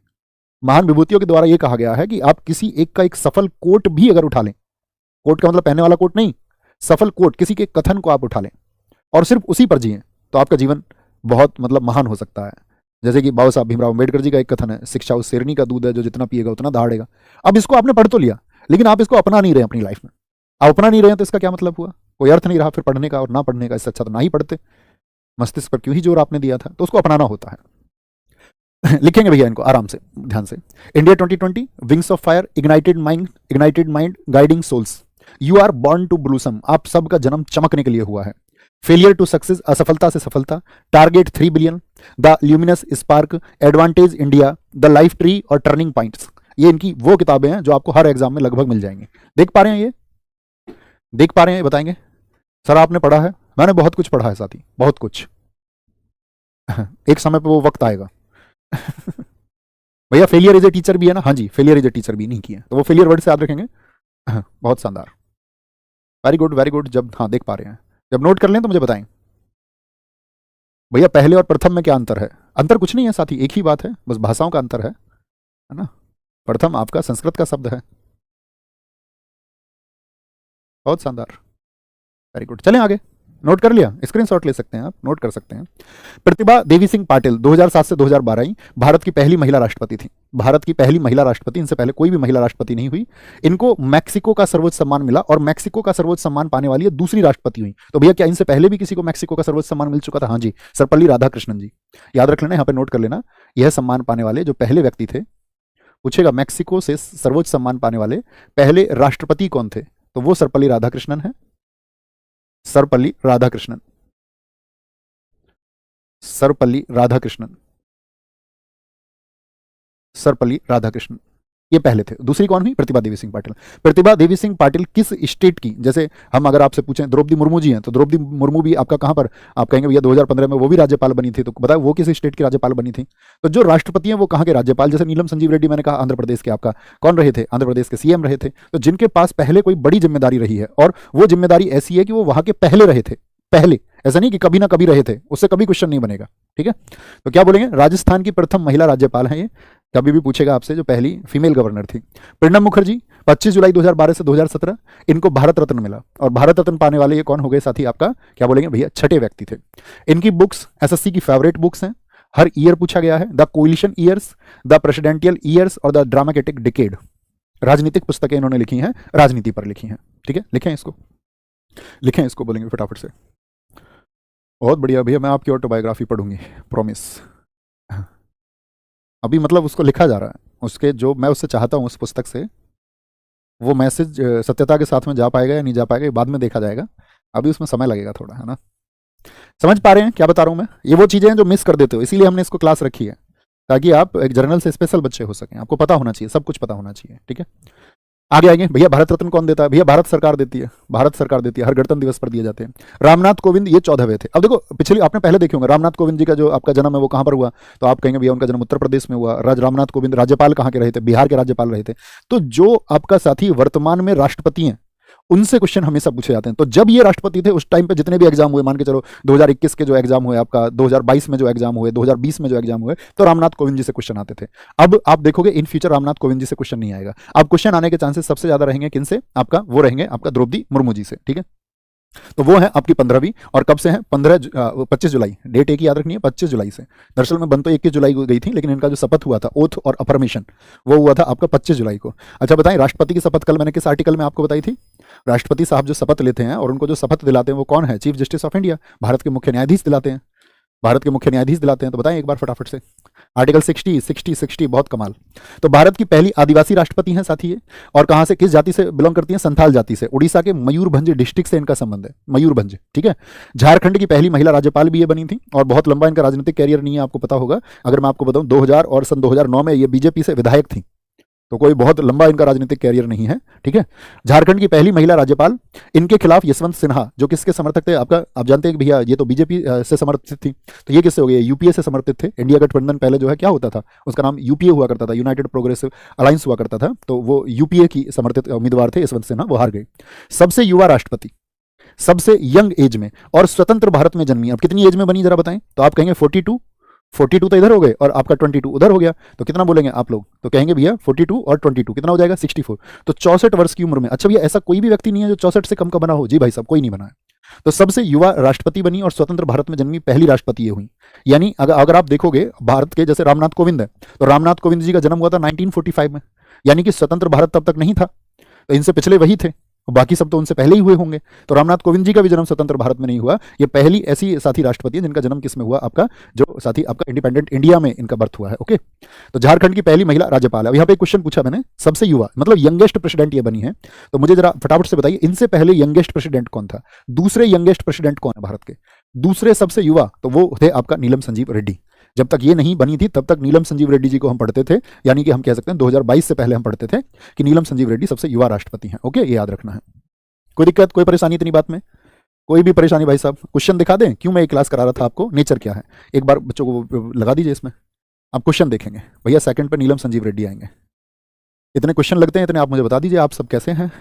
महान विभूतियों के द्वारा ये कहा गया है कि आप किसी एक का एक सफल कोट भी अगर उठा लें, कोट का मतलब पहनने वाला कोट नहीं, सफल कोट, किसी के कथन को आप उठा लें और सिर्फ उसी पर जिए, तो आपका जीवन बहुत मतलब महान हो सकता है। जैसे कि बाबा साहब भीमराव अम्बेडकर जी का एक कथन है, शिक्षा उस शेरनी का दूध है जो जितना पिएगा उतना दहाड़ेगा। अब इसको आपने पढ़ तो लिया, लेकिन आप इसको अपना नहीं रहे अपनी लाइफ में। आप अपना नहीं रहे तो इसका क्या मतलब हुआ? कोई अर्थ नहीं रहा फिर पढ़ने का और ना पढ़ने का। इससे अच्छा तो ना ही पढ़ते, मस्तिष्क पर क्यों ही जोर आपने दिया था। तो उसको अपनाना होता है। लिखेंगे भैया इनको आराम से, ध्यान से। India 2020, wings of fire, ignited mind, guiding souls. You are born to blossom, आप सबका जन्म चमकने के लिए हुआ है। फेलियर टू सक्सेस, असफलता से सफलता। Target 3 billion, the luminous spark, advantage India, the life tree और टर्निंग पॉइंट्स। ये इनकी वो किताबें हैं जो आपको हर एग्जाम में लगभग मिल जाएंगी। देख पा रहे हैं, ये देख पा रहे हैं? बताएंगे सर आपने पढ़ा है? मैंने बहुत कुछ पढ़ा है साथी, बहुत कुछ। एक समय पे वो वक्त आएगा। भैया फेलियर इज ए टीचर भी है ना? हाँ जी, फेलियर इज ए टीचर भी नहीं किया, तो वो फेलियर वर्ड से याद रखेंगे। बहुत शानदार, वेरी गुड वेरी गुड। जब हाँ देख पा रहे हैं, जब नोट कर लें तो मुझे बताएं भैया पहले और प्रथम में क्या अंतर है? अंतर कुछ नहीं है साथी, एक ही बात है, बस भाषाओं का अंतर है ना। प्रथम आपका संस्कृत का शब्द है। बहुत शानदार, वेरी गुड। चलें आगे, नोट कर लिया? स्क्रीनशॉट ले सकते हैं आप, नोट कर सकते हैं। प्रतिभा देवी सिंह पाटिल 2007 से 2012 भारत की पहली महिला राष्ट्रपति थी। भारत की पहली महिला राष्ट्रपति, इनसे पहले कोई भी महिला राष्ट्रपति नहीं हुई। इनको मैक्सिको का सर्वोच्च सम्मान मिला और मैक्सिको का सर्वोच्च सम्मान पाने वाली ये दूसरी राष्ट्रपति हुई। तो भैया क्या इनसे पहले भी किसी को मैक्सिको का सर्वोच्च सम्मान मिल चुका था? हाँ जी, सर्वपल्ली राधाकृष्णन जी। याद रख लेना, यहाँ पे नोट कर लेना, यह सम्मान पाने वाले जो पहले व्यक्ति थे। पूछेगा मैक्सिको से सर्वोच्च सम्मान पाने वाले पहले राष्ट्रपति कौन थे, तो वो सर्वपल्ली राधाकृष्णन है। सर्वपल्ली राधाकृष्णन, सर्वपल्ली राधाकृष्णन, सर्वपल्ली राधाकृष्णन, ये पहले थे। दूसरी कौन हुई? प्रतिभा देवी सिंह पाटिल। प्रतिभा देवी सिंह पाटिल किस स्टेट की? जैसे हम अगर आपसे पूछें द्रौपदी मुर्मू जी हैं, तो द्रौपदी मुर्मू भी आपका कहां पर? आप कहेंगे भैया 2015 में वो भी राज्यपाल बनी थी, तो बताओ वो किस स्टेट की राज्यपाल बनी थी? तो जो राष्ट्रपति हैं वो कहां के राज्यपाल? जैसे नीलम संजीव रेड्डी मैंने कहा आंध्र प्रदेश के आपका कौन रहे थे? आंध्र प्रदेश के सीएम रहे थे। तो जिनके पास पहले कोई बड़ी जिम्मेदारी रही है, और वो जिम्मेदारी ऐसी है कि वो वहां के पहले रहे थे, पहले, ऐसा नहीं कि कभी ना कभी रहे थे, उससे कभी क्वेश्चन नहीं बनेगा। ठीक है, तो क्या बोलेंगे? राजस्थान की प्रथम महिला राज्यपाल हैं ये, कभी भी पूछेगा आपसे, जो पहली फीमेल गवर्नर थी। प्रणब मुखर्जी 25 जुलाई 2012 से 2017 इनको भारत रत्न मिला, और भारत रत्न पाने वाले ये कौन हो गए साथी? आपका क्या बोलेंगे भैया? छठे व्यक्ति थे। इनकी बुक्स एसएससी की फेवरेट बुक्स हैं, हर ईयर पूछा गया है। The coalition years, the presidential years और द ड्रामेटिक डिकेड। राजनीतिक पुस्तकें इन्होंने लिखी हैं, राजनीति पर लिखी हैं। ठीक है, लिखें इसको, लिखें इसको, बोलेंगे फटाफट से। बहुत बढ़िया भैया, मैं आपकी ऑटोबायोग्राफी पढ़ूंगी, प्रॉमिस। अभी मतलब उसको लिखा जा रहा है, उसके जो मैं उससे चाहता हूँ उस पुस्तक से, वो मैसेज सत्यता के साथ में जा पाएगा या नहीं जा पाएगा, ये बाद में देखा जाएगा। अभी उसमें समय लगेगा थोड़ा, है ना। समझ पा रहे हैं क्या बता रहा हूँ मैं? ये वो चीज़ें हैं जो मिस कर देते हो, इसीलिए हमने इसको क्लास रखी है, ताकि आप एक जर्नल से स्पेशल बच्चे हो सकें। आपको पता होना चाहिए, सब कुछ पता होना चाहिए। ठीक है, आगे आएंगे। भैया भारत रत्न कौन देता है? भैया भारत सरकार देती है, भारत सरकार देती है, हर गणतंत्र दिवस पर दिए जाते हैं। रामनाथ कोविंद ये 14वें थे। अब देखो पिछली आपने पहले देखे होंगे, रामनाथ कोविंद जी का जो आपका जन्म है वो कहाँ पर हुआ? तो आप कहेंगे भैया उनका जन्म उत्तर प्रदेश में हुआ। रामनाथ कोविंद राज्यपाल कहाँ के रहे थे? बिहार के राज्यपाल रहे थे। तो जो आपका साथी वर्तमान में राष्ट्रपति हैं उनसे क्वेश्चन हमेशा पूछे जाते हैं। तो जब ये राष्ट्रपति थे उस टाइम पे जितने भी एग्जाम हुए, मान के चलो 2021 के जो एग्जाम हुए, आपका 2022 में जो एग्जाम हुए, 2020 में जो एग्जाम हुए, तो रामनाथ कोविंद जी से क्वेश्चन आते थे। अब आप देखोगे इन फ्यूचर रामनाथ कोविंद जी से क्वेश्चन नहीं आएगा। अब क्वेश्चन आने के चांसेस सबसे ज्यादा रहेंगे किनसे? आपका वो रहेंगे आपका द्रौपदी मुर्मू जी से, ठीक है। तो वो है आपकी 15वीं, और कब से है? 25 जुलाई, डेट एक ही याद रखनी है, 25 जुलाई से। दरअसल में बन तो 21 जुलाई को गई थी, लेकिन इनका जो शपथ हुआ था, ओथ और अफर्मेशन, वो हुआ था आपका 25 जुलाई को। अच्छा बताएं, राष्ट्रपति की शपथ कल मैंने किस आर्टिकल में आपको बताई थी? राष्ट्रपति साहब जो शपथ लेते हैं और उनको जो शपथ दिलाते हैं वो कौन है? Chief justice of India, Bharat के मुख्य न्यायाधीश दिलाते हैं। भारत के मुख्य न्यायाधीश दिलाते हैं। तो बताएं एक बार फटाफट से, आर्टिकल 60, बहुत कमाल। तो भारत की पहली आदिवासी राष्ट्रपति हैं साथी ये, और कहां से, किस जाति से बिलोंग करती हैं? संथाल जाति से। उड़ीसा के मयूरभंज डिस्ट्रिक्ट से इनका संबंध है, मयूरभंज, ठीक है। झारखंड की पहली महिला राज्यपाल भी ये बनी थी, और बहुत लंबा इनका राजनीतिक कैरियर नहीं है, आपको पता होगा। अगर मैं आपको बताऊं 2000 और सन 2009 में ये बीजेपी से विधायक थी, तो कोई बहुत लंबा इनका राजनीतिक कैरियर नहीं है, ठीक है। झारखंड की पहली महिला राज्यपाल। इनके खिलाफ यशवंत सिन्हा, जो किसके समर्थक थे? आपका, आप जानते हैं कि भैया ये तो बीजेपी से समर्थित थी, तो ये किससे हो गई? यूपीए से समर्थित थे। इंडिया गठबंधन पहले जो है क्या होता था, उसका नाम यूपीए हुआ करता था, यूनाइटेड प्रोग्रेसिव अलायंस हुआ करता था, तो वो यूपीए की समर्थित उम्मीदवार थे यशवंत सिन्हा, वो हार गए। सबसे युवा राष्ट्रपति, सबसे यंग एज में, और स्वतंत्र भारत में जन्मी। अब कितनी एज में बनी जरा बताएं? तो आप कहेंगे 42 तो इधर हो गए और आपका 22 उधर हो गया, तो कितना बोलेंगे आप लोग? तो कहेंगे भैया 42 और 22 कितना हो जाएगा? 64। तो 64 वर्ष की उम्र में। अच्छा भैया, ऐसा कोई भी व्यक्ति नहीं है जो 64 से कम का बना हो? जी भाई साहब, कोई नहीं बना है। तो सबसे युवा राष्ट्रपति बनी और स्वतंत्र भारत में जन्मी पहली राष्ट्रपति ये हुई। यानी अगर आप देखोगे भारत के, जैसे रामनाथ कोविंद है, तो रामनाथ कोविंद जी का जन्म हुआ था 1945 में, यानी कि स्वतंत्र भारत तब तक नहीं था, तो इनसे पिछले वही थे, बाकी सब तो उनसे पहले ही हुए होंगे। तो रामनाथ कोविंद जी का भी जन्म स्वतंत्र भारत में नहीं हुआ। ये पहली ऐसी साथी राष्ट्रपति है जिनका जन्म किस में हुआ? आपका जो साथी आपका इंडिपेंडेंट इंडिया में इनका बर्थ हुआ है। ओके, तो झारखंड की पहली महिला राज्यपाल है। अब यहाँ पे क्वेश्चन पूछा मैंने, सबसे युवा मतलब यंगेस्ट प्रेसिडेंट ये बनी है, तो मुझे जरा फटाफट से बताइए इनसे पहले यंगेस्ट प्रेसिडेंट कौन था? दूसरे यंगेस्ट प्रेसिडेंट कौन है भारत के? दूसरे सबसे युवा, तो वो थे आपका नीलम संजीव रेड्डी। जब तक ये नहीं बनी थी तब तक नीलम संजीव रेड्डी जी को हम पढ़ते थे, यानी कि हम कह सकते हैं 2022 से पहले हम पढ़ते थे कि नीलम संजीव रेड्डी सबसे युवा राष्ट्रपति हैं। ओके, ये याद रखना है। कोई दिक्कत, कोई परेशानी इतनी बात में? कोई भी परेशानी भाई साहब? क्वेश्चन दिखा दें? क्यों मैं ये क्लास करा रहा था आपको, नेचर क्या है, एक बार बच्चों को लगा दीजिए इसमें, आप क्वेश्चन देखेंगे। भैया सेकंड पे नीलम संजीव रेड्डी आएंगे। इतने क्वेश्चन लगते हैं, इतने आप मुझे बता दीजिए, आप सब कैसे हैं?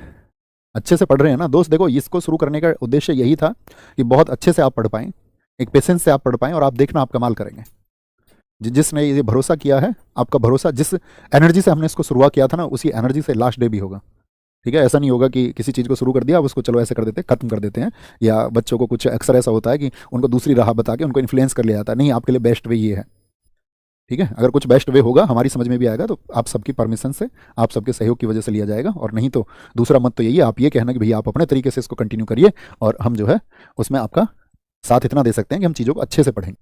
अच्छे से पढ़ रहे हैं ना दोस्त? देखो, इसको शुरू करने का उद्देश्य यही था कि बहुत अच्छे से आप पढ़ पाएं, एक पेशेंस से आप पढ़ पाएं, और आप देखना आप कमाल करेंगे। जिसने ये भरोसा किया है, आपका भरोसा, जिस एनर्जी से हमने इसको शुरुआत किया था ना, उसी एनर्जी से लास्ट डे भी होगा, ठीक है। ऐसा नहीं होगा कि किसी चीज़ को शुरू कर दिया अब उसको चलो ऐसे कर देते हैं, खत्म कर देते हैं, या बच्चों को कुछ अक्सर ऐसा होता है कि उनको दूसरी राह बता के उनको इन्फ्लुएंस कर लिया जाता है। नहीं, आपके लिए बेस्ट वे ये है, ठीक है। अगर कुछ बेस्ट वे होगा, हमारी समझ में भी आएगा, तो आप सबकी परमिशन से, आप सबके सहयोग की वजह से लिया जाएगा, और नहीं तो दूसरा मत तो यही है, आप ये कहना कि भैया आप अपने तरीके से इसको कंटिन्यू करिए, और हम जो है उसमें आपका साथ इतना दे सकते हैं कि हम चीज़ों को अच्छे से पढ़ेंगे।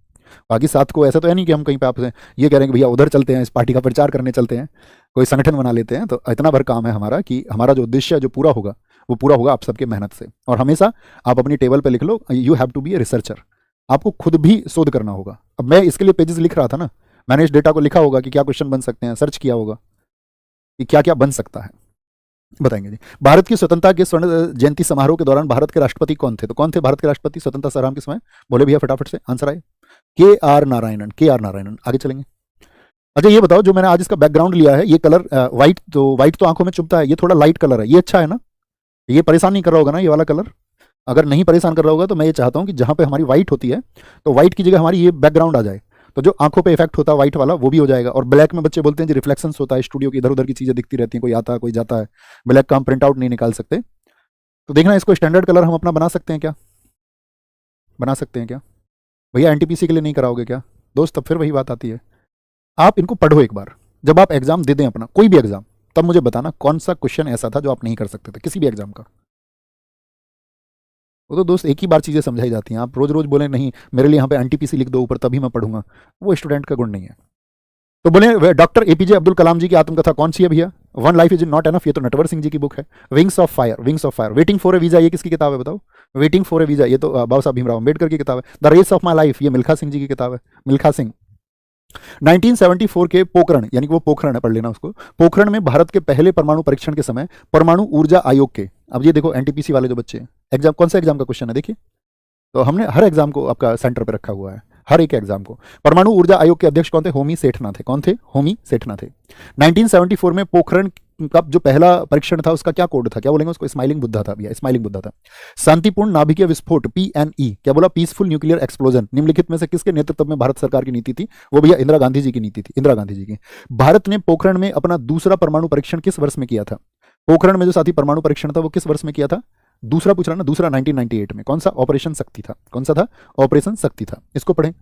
बाकी साथ को ऐसा तो है नहीं कि हम कहीं पे आपसे ये कह रहे हैं कि भैया उधर चलते हैं, इस पार्टी का प्रचार करने चलते हैं, कोई संगठन बना लेते हैं। तो इतना भर काम है हमारा कि हमारा जो उद्देश्य जो पूरा होगा वो पूरा होगा आप सबके मेहनत से। और हमेशा आप अपनी टेबल पे लिख लो, you have to be a researcher. आपको खुद भी शोध करना होगा। अब मैं इसके लिए पेजेस लिख रहा था ना, मैंने इस डेटा को लिखा होगा कि क्या क्वेश्चन बन सकते हैं, सर्च किया होगा कि क्या क्या बन सकता है, बताएंगे जी। भारत की स्वतंत्रता के स्वर्ण जयंती समारोह के दौरान भारत के राष्ट्रपति कौन थे? तो कौन थे भारत के राष्ट्रपति स्वतंत्रता संग्राम के समय? बोले भैया फटाफट से आंसर आए। के आर नारायणन। आगे चलेंगे। अच्छा ये बताओ, जो मैंने आज इसका बैकग्राउंड लिया है, ये कलर व्हाइट तो आंखों में चुभता है, ये थोड़ा लाइट कलर है, ये अच्छा है ना? ये परेशान नहीं कर रहा होगा ना ये वाला कलर? अगर नहीं परेशान कर रहा होगा तो मैं ये चाहता हूं कि जहां पे हमारी व्हाइट होती है तो व्हाइट की जगह हमारी ये बैकग्राउंड आ जाए, तो जो आंखों पे इफेक्ट होता है व्हाइट वाला वो भी हो जाएगा। और ब्लैक में बच्चे बोलते हैं जी रिफ्लेक्शंस होता है, स्टूडियो की इधर उधर की चीजें दिखती रहती हैं, कोई आता है कोई जाता है, ब्लैक का हम प्रिंट आउट नहीं निकाल सकते। तो देखना इसको स्टैंडर्ड कलर हम अपना बना सकते हैं क्या? बना सकते हैं क्या भैया? एनटीपीसी के लिए नहीं कराओगे क्या दोस्त? तब फिर वही बात आती है, आप इनको पढ़ो एक बार, जब आप एग्जाम दे दें अपना कोई भी एग्जाम, तब मुझे बताना कौन सा क्वेश्चन ऐसा था जो आप नहीं कर सकते थे किसी भी एग्जाम का। वो तो दोस्त एक ही बार चीजें समझाई जाती हैं, आप रोज रोज बोले नहीं मेरे लिए यहाँ पे एनटीपीसी लिख दो ऊपर तभी मैं पढ़ूंगा, वो स्टूडेंट का गुण नहीं है। तो बोले डॉक्टर एपीजे अब्दुल कलाम जी की आत्मकथा कौन सी है भैया? One life is not enough, ये तो नटवर सिंह जी की बुक है। Wings of fire. Waiting for A visa, ये किसकी किताब है बताओ? वेटिंग फॉर ए वीजा, ये तो बाबा साहब भीमराव अम्बेडकर की किताब है। The race of my life, ये मिल्खा सिंह जी की किताब है, मिल्खा सिंह। 1974 के पोखरण, यानी कि वो पोखरण है, पढ़ लेना उसको। पोखरण में भारत के पहले परमाणु परीक्षण के समय परमाणु ऊर्जा आयोग के, अब ये देखो एनटीपीसी वाले जो बच्चे हैं, एग्जाम कौन सा एग्जाम का क्वेश्चन है देखिए, तो हमने हर एग्जाम को आपका सेंटर पे रखा हुआ है, हर एक एग्जाम को। परमाणु ऊर्जा आयोग के अध्यक्ष कौन थे? होमी सेठना थे। कौन थे? होमी सेठना थे। 1974 में पोखरण का जो पहला परीक्षण था उसका क्या कोड था, क्या बोलेंगे उसको, स्माइलिंग बुद्धा था भैया, स्माइलिंग बुद्धा था। शांतिपूर्ण नाभिकीय विस्फोट PNE, क्या बोला, पीसफुल न्यूक्लियर एक्सप्लोजन, निम्नलिखित में से किसके नेतृत्व में भारत सरकार की नीति थी, वो भैया इंदिरा गांधी जी की नीति थी, इंदिरा गांधी जी की। भारत ने पोखरण में अपना दूसरा परमाणु परीक्षण किस वर्ष में किया था, पोखरण में जो साथी परमाणु परीक्षण था वो किस वर्ष में किया था, दूसरा पूछ रहा ना, दूसरा 1998 में। कौन सा, ऑपरेशन शक्ति था, कौन सा था, ऑपरेशन शक्ति था। इसको पढ़ें,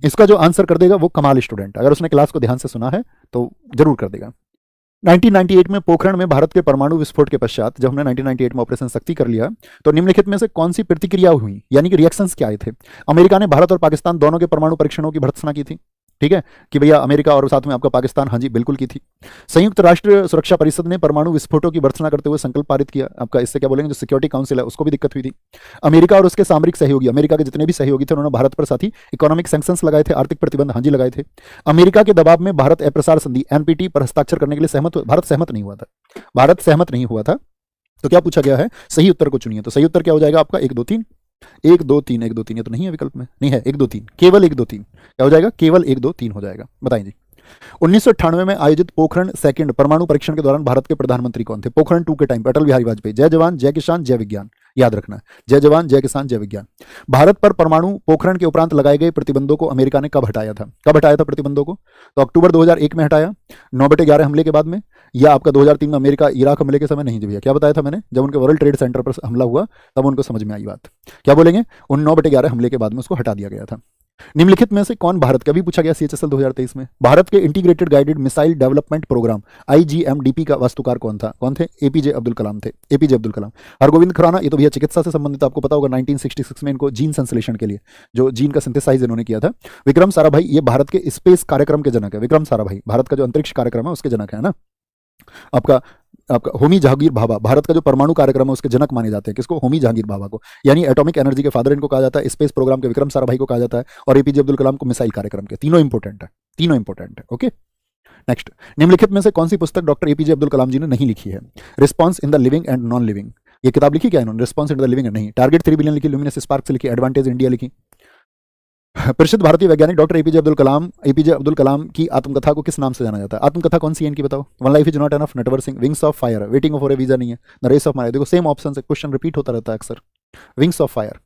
इसका जो आंसर कर देगा वो कमाल स्टूडेंट, अगर उसने क्लास को ध्यान से सुना है तो जरूर कर देगा। 1998 में पोखरण में भारत के परमाणु विस्फोट के पश्चात जब हमने 1998 में ऑपरेशन शक्ति कर लिया, तो निम्नलिखित में से कौन सी प्रतिक्रिया हुई, यानी कि रिएक्शंस क्या आए थे। अमेरिका ने भारत और पाकिस्तान दोनों के परमाणु परीक्षणों की भर्त्सना की थी, ठीक है, कि भैया अमेरिका और साथ में आपका पाकिस्तान, हाँ जी बिल्कुल की थी। संयुक्त राष्ट्र सुरक्षा परिषद ने परमाणु विस्फोटों की भर्त्सना करते हुए संकल्प पारित किया, आपका इससे क्या बोलेंगे, जो सिक्योरिटी काउंसिल है उसको भी दिक्कत हुई थी। अमेरिका और उसके सामरिक सहयोगी, अमेरिका के जितने भी सहयोगी थे उन्होंने भारत पर साथी इकोनॉमिक सैंक्शंस लगाए थे, आर्थिक प्रतिबंध, हाँ जी लगाए थे। अमेरिका के दबाव में भारत अप्रसार संधि NPT पर हस्ताक्षर करने के लिए सहमत, भारत सहमत नहीं हुआ था, भारत सहमत नहीं हुआ था। तो क्या पूछा गया है, सही उत्तर को चुनिए। तो सही उत्तर क्या हो जाएगा आपका, 1 2 3, 1 2 3, 1 2 3, ये तो नहीं है विकल्प में, नहीं है, 1 2 3, केवल 1 2 3, क्या हो जाएगा, केवल 1 2 3 हो जाएगा। बताएं जी। 1998 में आयोजित पोखरण सेकंड परमाणु परीक्षण के दौरान भारत के प्रधानमंत्री कौन थे, पोखरण 2 के टाइम पर, अटल बिहारी वाजपेयी। जय जवान जय किसान जय विज्ञान, याद रखना, जय जवान जय किसान जय विज्ञान। भारत पर परमाणु पोखरण के उपरांत लगाए गए प्रतिबंधों को अमेरिका ने कब हटाया था, कब हटाया था प्रतिबंधों को, तो अक्टूबर 2001 में हटाया, 9/11 हमले के बाद में, या आपका 2003 में अमेरिका इराक हमले के समय, नहीं जी भैया, क्या बताया था मैंने, जब उनके वर्ल्ड ट्रेड सेंटर पर हमला हुआ तब उनको समझ में आई बात, क्या बोलेंगे, उन 9/11 हमले के बाद में उसको हटा दिया गया था। निम्नलिखित में से कौन भारत का, भी पूछा गया CHSL 2023 में, भारत के integrated guided missile development programme IGMDP का वास्तुकार कौन था, कौन थे, APJ अब्दुल कलाम थे, APJ अब्दुल कलाम। हरगोविंद खुराना, ये तो भैया चिकित्सा से संबंधित, आपको पता होगा 1966 में इनको जीन संश्लेषण के लिए जो जीन का सिंथेसाइज इन्होंने किया था। विक्रम साराभाई, ये भारत के स्पेस कार्यक्रम के जनक है, विक्रम साराभाई भारत का जो अंतरिक्ष कार्यक्रम है उसके जनक है ना। आपका आपका होमी जहांगीर भाभा, भारत का जो परमाणु कार्यक्रम है उसके जनक माने जाते हैं, किसको, होमी जहांगीर भाभा को, यानी एटॉमिक एनर्जी के फादर इनको कहा जाता है, स्पेस प्रोग्राम के विक्रम साराभाई को कहा जाता है, और APJ अब्दुल कलाम को मिसाइल कार्यक्रम के। तीनों इंपॉर्टेंट है, तीनों इंपॉर्टेंट है। ओके, नेक्स्ट, निम्नलिखित में से कौन सी पुस्तक डॉक्टर APJ अब्दुल कलाम जी ने नहीं लिखी है, response in the living and non living, ये किताब लिखी क्या इन्होंने, रिस्पॉन्स इन द लिविंग नहीं, टारगेट 3 बिलियन लिखी, ल्यूमिनस स्पार्क्स लिखी, एडवांटेज इंडिया लिखी। प्रसिद्ध भारतीय वैज्ञानिक डॉक्टर APJ अब्दुल कलाम की आत्मकथा को किस नाम से जाना जाता है, आत्मकथा कौन सी है इनकी बताओ, one life is not enough, Natwar Singh, wings of fire, waiting for A visa नहीं है, द रेस ऑफ मायर, देखो सेम ऑप्शन से क्वेश्चन रिपीट होता रहता है अक्सर, विंग्स ऑफ फायर।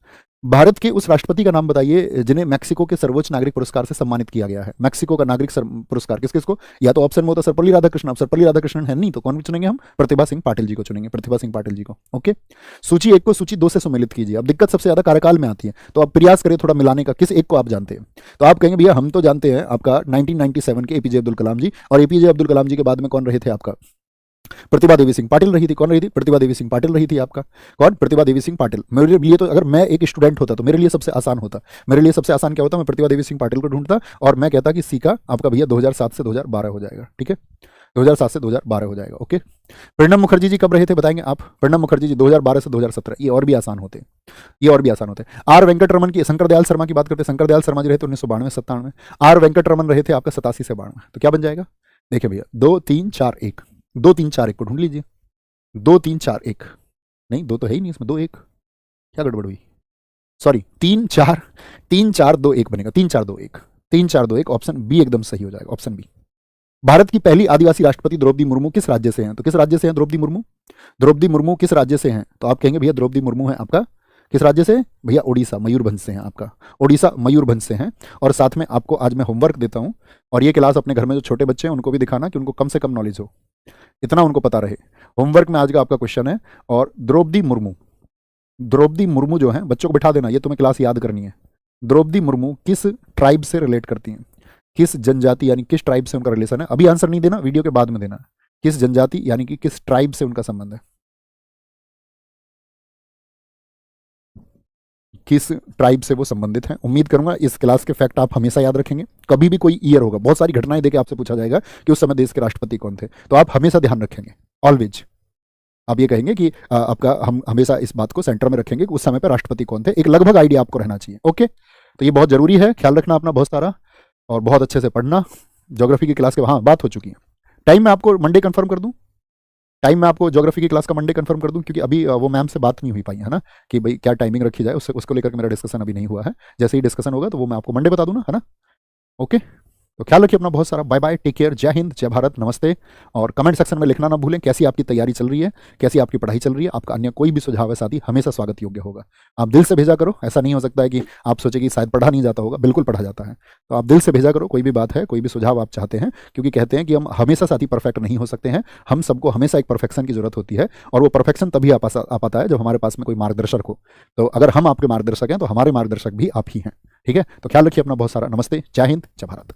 भारत के उस राष्ट्रपति का नाम बताइए जिन्हें मैक्सिको के सर्वोच्च नागरिक पुरस्कार से सम्मानित किया गया है, मैक्सिको का नागरिक पुरस्कार किस किसको, या तो ऑप्शन में होता सर्वपल्ली राधाकृष्णन, अब सर्वपल्ली राधाकृष्णन है नहीं तो कौन चुनेंगे हम, प्रतिभा सिंह पाटिल जी को चुनेंगे, प्रतिभा सिंह पाटिल जी को। ओके, सूची 1 को सूची 2 से सम्मिलित कीजिए। अब दिक्कत सबसे ज्यादा कार्यकाल में आती है, तो आप प्रयास करें थोड़ा मिलाने का, किस एक को आप जानते हैं, तो आप कहेंगे भैया हम तो जानते हैं आपका 1997 के APJ अब्दुल कलाम जी, और APJ अब्दुल कलाम जी के बाद में कौन रहे थे आपका, प्रतिभा देवी सिंह पाटिल रही थी, कौन रही थी, प्रतिभा देवी सिंह पाटिल रही थी आपका, कौन, प्रतिभा देवी सिंह पाटिल। मेरे लिए तो अगर मैं एक स्टूडेंट होता तो मेरे लिए सबसे आसान होता, मेरे लिए सबसे आसान क्या होता, मैं प्रतिभा देवी सिंह पाटिल को ढूंढता और मैं कहता कि सी का आपका भैया 2007 से 2012 हो जाएगा, ठीक है, 2007 से 2012 हो जाएगा। ओके, प्रणब मुखर्जी जी कब रहे थे बताएंगे आप, प्रणब मुखर्जी जी 2012 से 2017, ये और भी आसान होते, ये और भी आसान होते। R वेंकटरमन की, शंकर दयाल शर्मा की बात करते, शंकर दयाल शर्मा जी रहे थे 1992-97, R वेंकटरमन रहे थे आपका 87 से 92, तो क्या बन जाएगा, देखिए भैया 2 3 4 1, 2 3 4 1 को ढूंढ लीजिए, 2 3 4 1, नहीं 2 तो है ही नहीं इसमें, 2 1 क्या गड़बड़ हुई, सॉरी 3 4 2 1 बनेगा, 3 4 2 1, 3 4 2 1, ऑप्शन बी एकदम सही हो जाएगा, ऑप्शन बी। भारत की पहली आदिवासी राष्ट्रपति द्रौपदी मुर्मू किस राज्य से हैं, तो किस राज्य से हैं द्रौपदी मुर्मू, द्रौपदी मुर्मू किस राज्य से हैं, तो आप कहेंगे भैया द्रौपदी मुर्मू है आपका किस राज्य से, भैया उड़ीसा मयूरभंज से हैं, आपका उड़ीसा मयूरभंज से हैं। और साथ में आपको आज मैं होमवर्क देता हूं, और ये क्लास अपने घर में जो छोटे बच्चे हैं उनको भी दिखाना कि उनको कम से कम नॉलेज हो, इतना उनको पता रहे। होमवर्क में आज का आपका क्वेश्चन है, और द्रौपदी मुर्मू जो है, बच्चों को बिठा देना, ये तुम्हें क्लास याद करनी है। द्रौपदी मुर्मू किस ट्राइब से रिलेट करती हैं, किस जनजाति यानी किस ट्राइब से उनका रिलेशन है, अभी आंसर नहीं देना, वीडियो के बाद में देना, किस जनजाति यानी कि किस ट्राइब से उनका संबंध है, किस ट्राइब से वो संबंधित हैं। उम्मीद करूंगा इस क्लास के फैक्ट आप हमेशा याद रखेंगे, कभी भी कोई ईयर होगा, बहुत सारी घटनाएं देके आपसे पूछा जाएगा कि उस समय देश के राष्ट्रपति कौन थे, तो आप हमेशा ध्यान रखेंगे, ऑलवेज आप ये कहेंगे कि आपका हम हमेशा इस बात को सेंटर में रखेंगे कि उस समय पर राष्ट्रपति कौन थे, एक लगभग आइडिया आपको रहना चाहिए। ओके, तो ये बहुत जरूरी है, ख्याल रखना अपना बहुत सारा, और बहुत अच्छे से पढ़ना। ज्योग्राफी की क्लास के, हाँ बात हो चुकी है, टाइम मैं आपको मंडे कंफर्म कर दूं, टाइम मैं आपको ज्योग्राफी की क्लास का मंडे कंफर्म कर दूं, क्योंकि अभी वो मैम से बात नहीं हुई पाई है ना, कि भाई क्या टाइमिंग रखी जाए, उसको लेकर के मेरा डिस्कशन अभी नहीं हुआ है, जैसे ही डिस्कशन होगा तो वो मैं आपको मंडे बता दूं ना, है ना। ओके। तो ख्याल रखिए अपना बहुत सारा। बाय बाय, टेक केयर, जय हिंद, जय भारत, नमस्ते। और कमेंट सेक्शन में लिखना ना भूलें कैसी आपकी तैयारी चल रही है, कैसी आपकी पढ़ाई चल रही है। आपका अन्य कोई भी सुझाव है साथी, हमेशा स्वागत योग्य होगा। आप दिल से भेजा करो, ऐसा नहीं हो सकता है कि आप सोचे कि शायद पढ़ा नहीं जाता होगा, बिल्कुल पढ़ा जाता है। तो आप दिल से भेजा करो, कोई भी बात है, कोई भी सुझाव आप चाहते हैं, क्योंकि कहते हैं कि हम हमेशा साथी परफेक्ट नहीं हो सकते हैं। हम सबको हमेशा एक परफेक्शन की जरूरत होती है, और वो परफेक्शन तभी आ पाता है जब हमारे पास में कोई मार्गदर्शक हो। तो अगर हम आपके मार्गदर्शक हैं तो हमारे मार्गदर्शक भी आप ही हैं। ठीक है, तो ख्याल रखिए अपना बहुत सारा। नमस्ते, जय हिंद, जय भारत।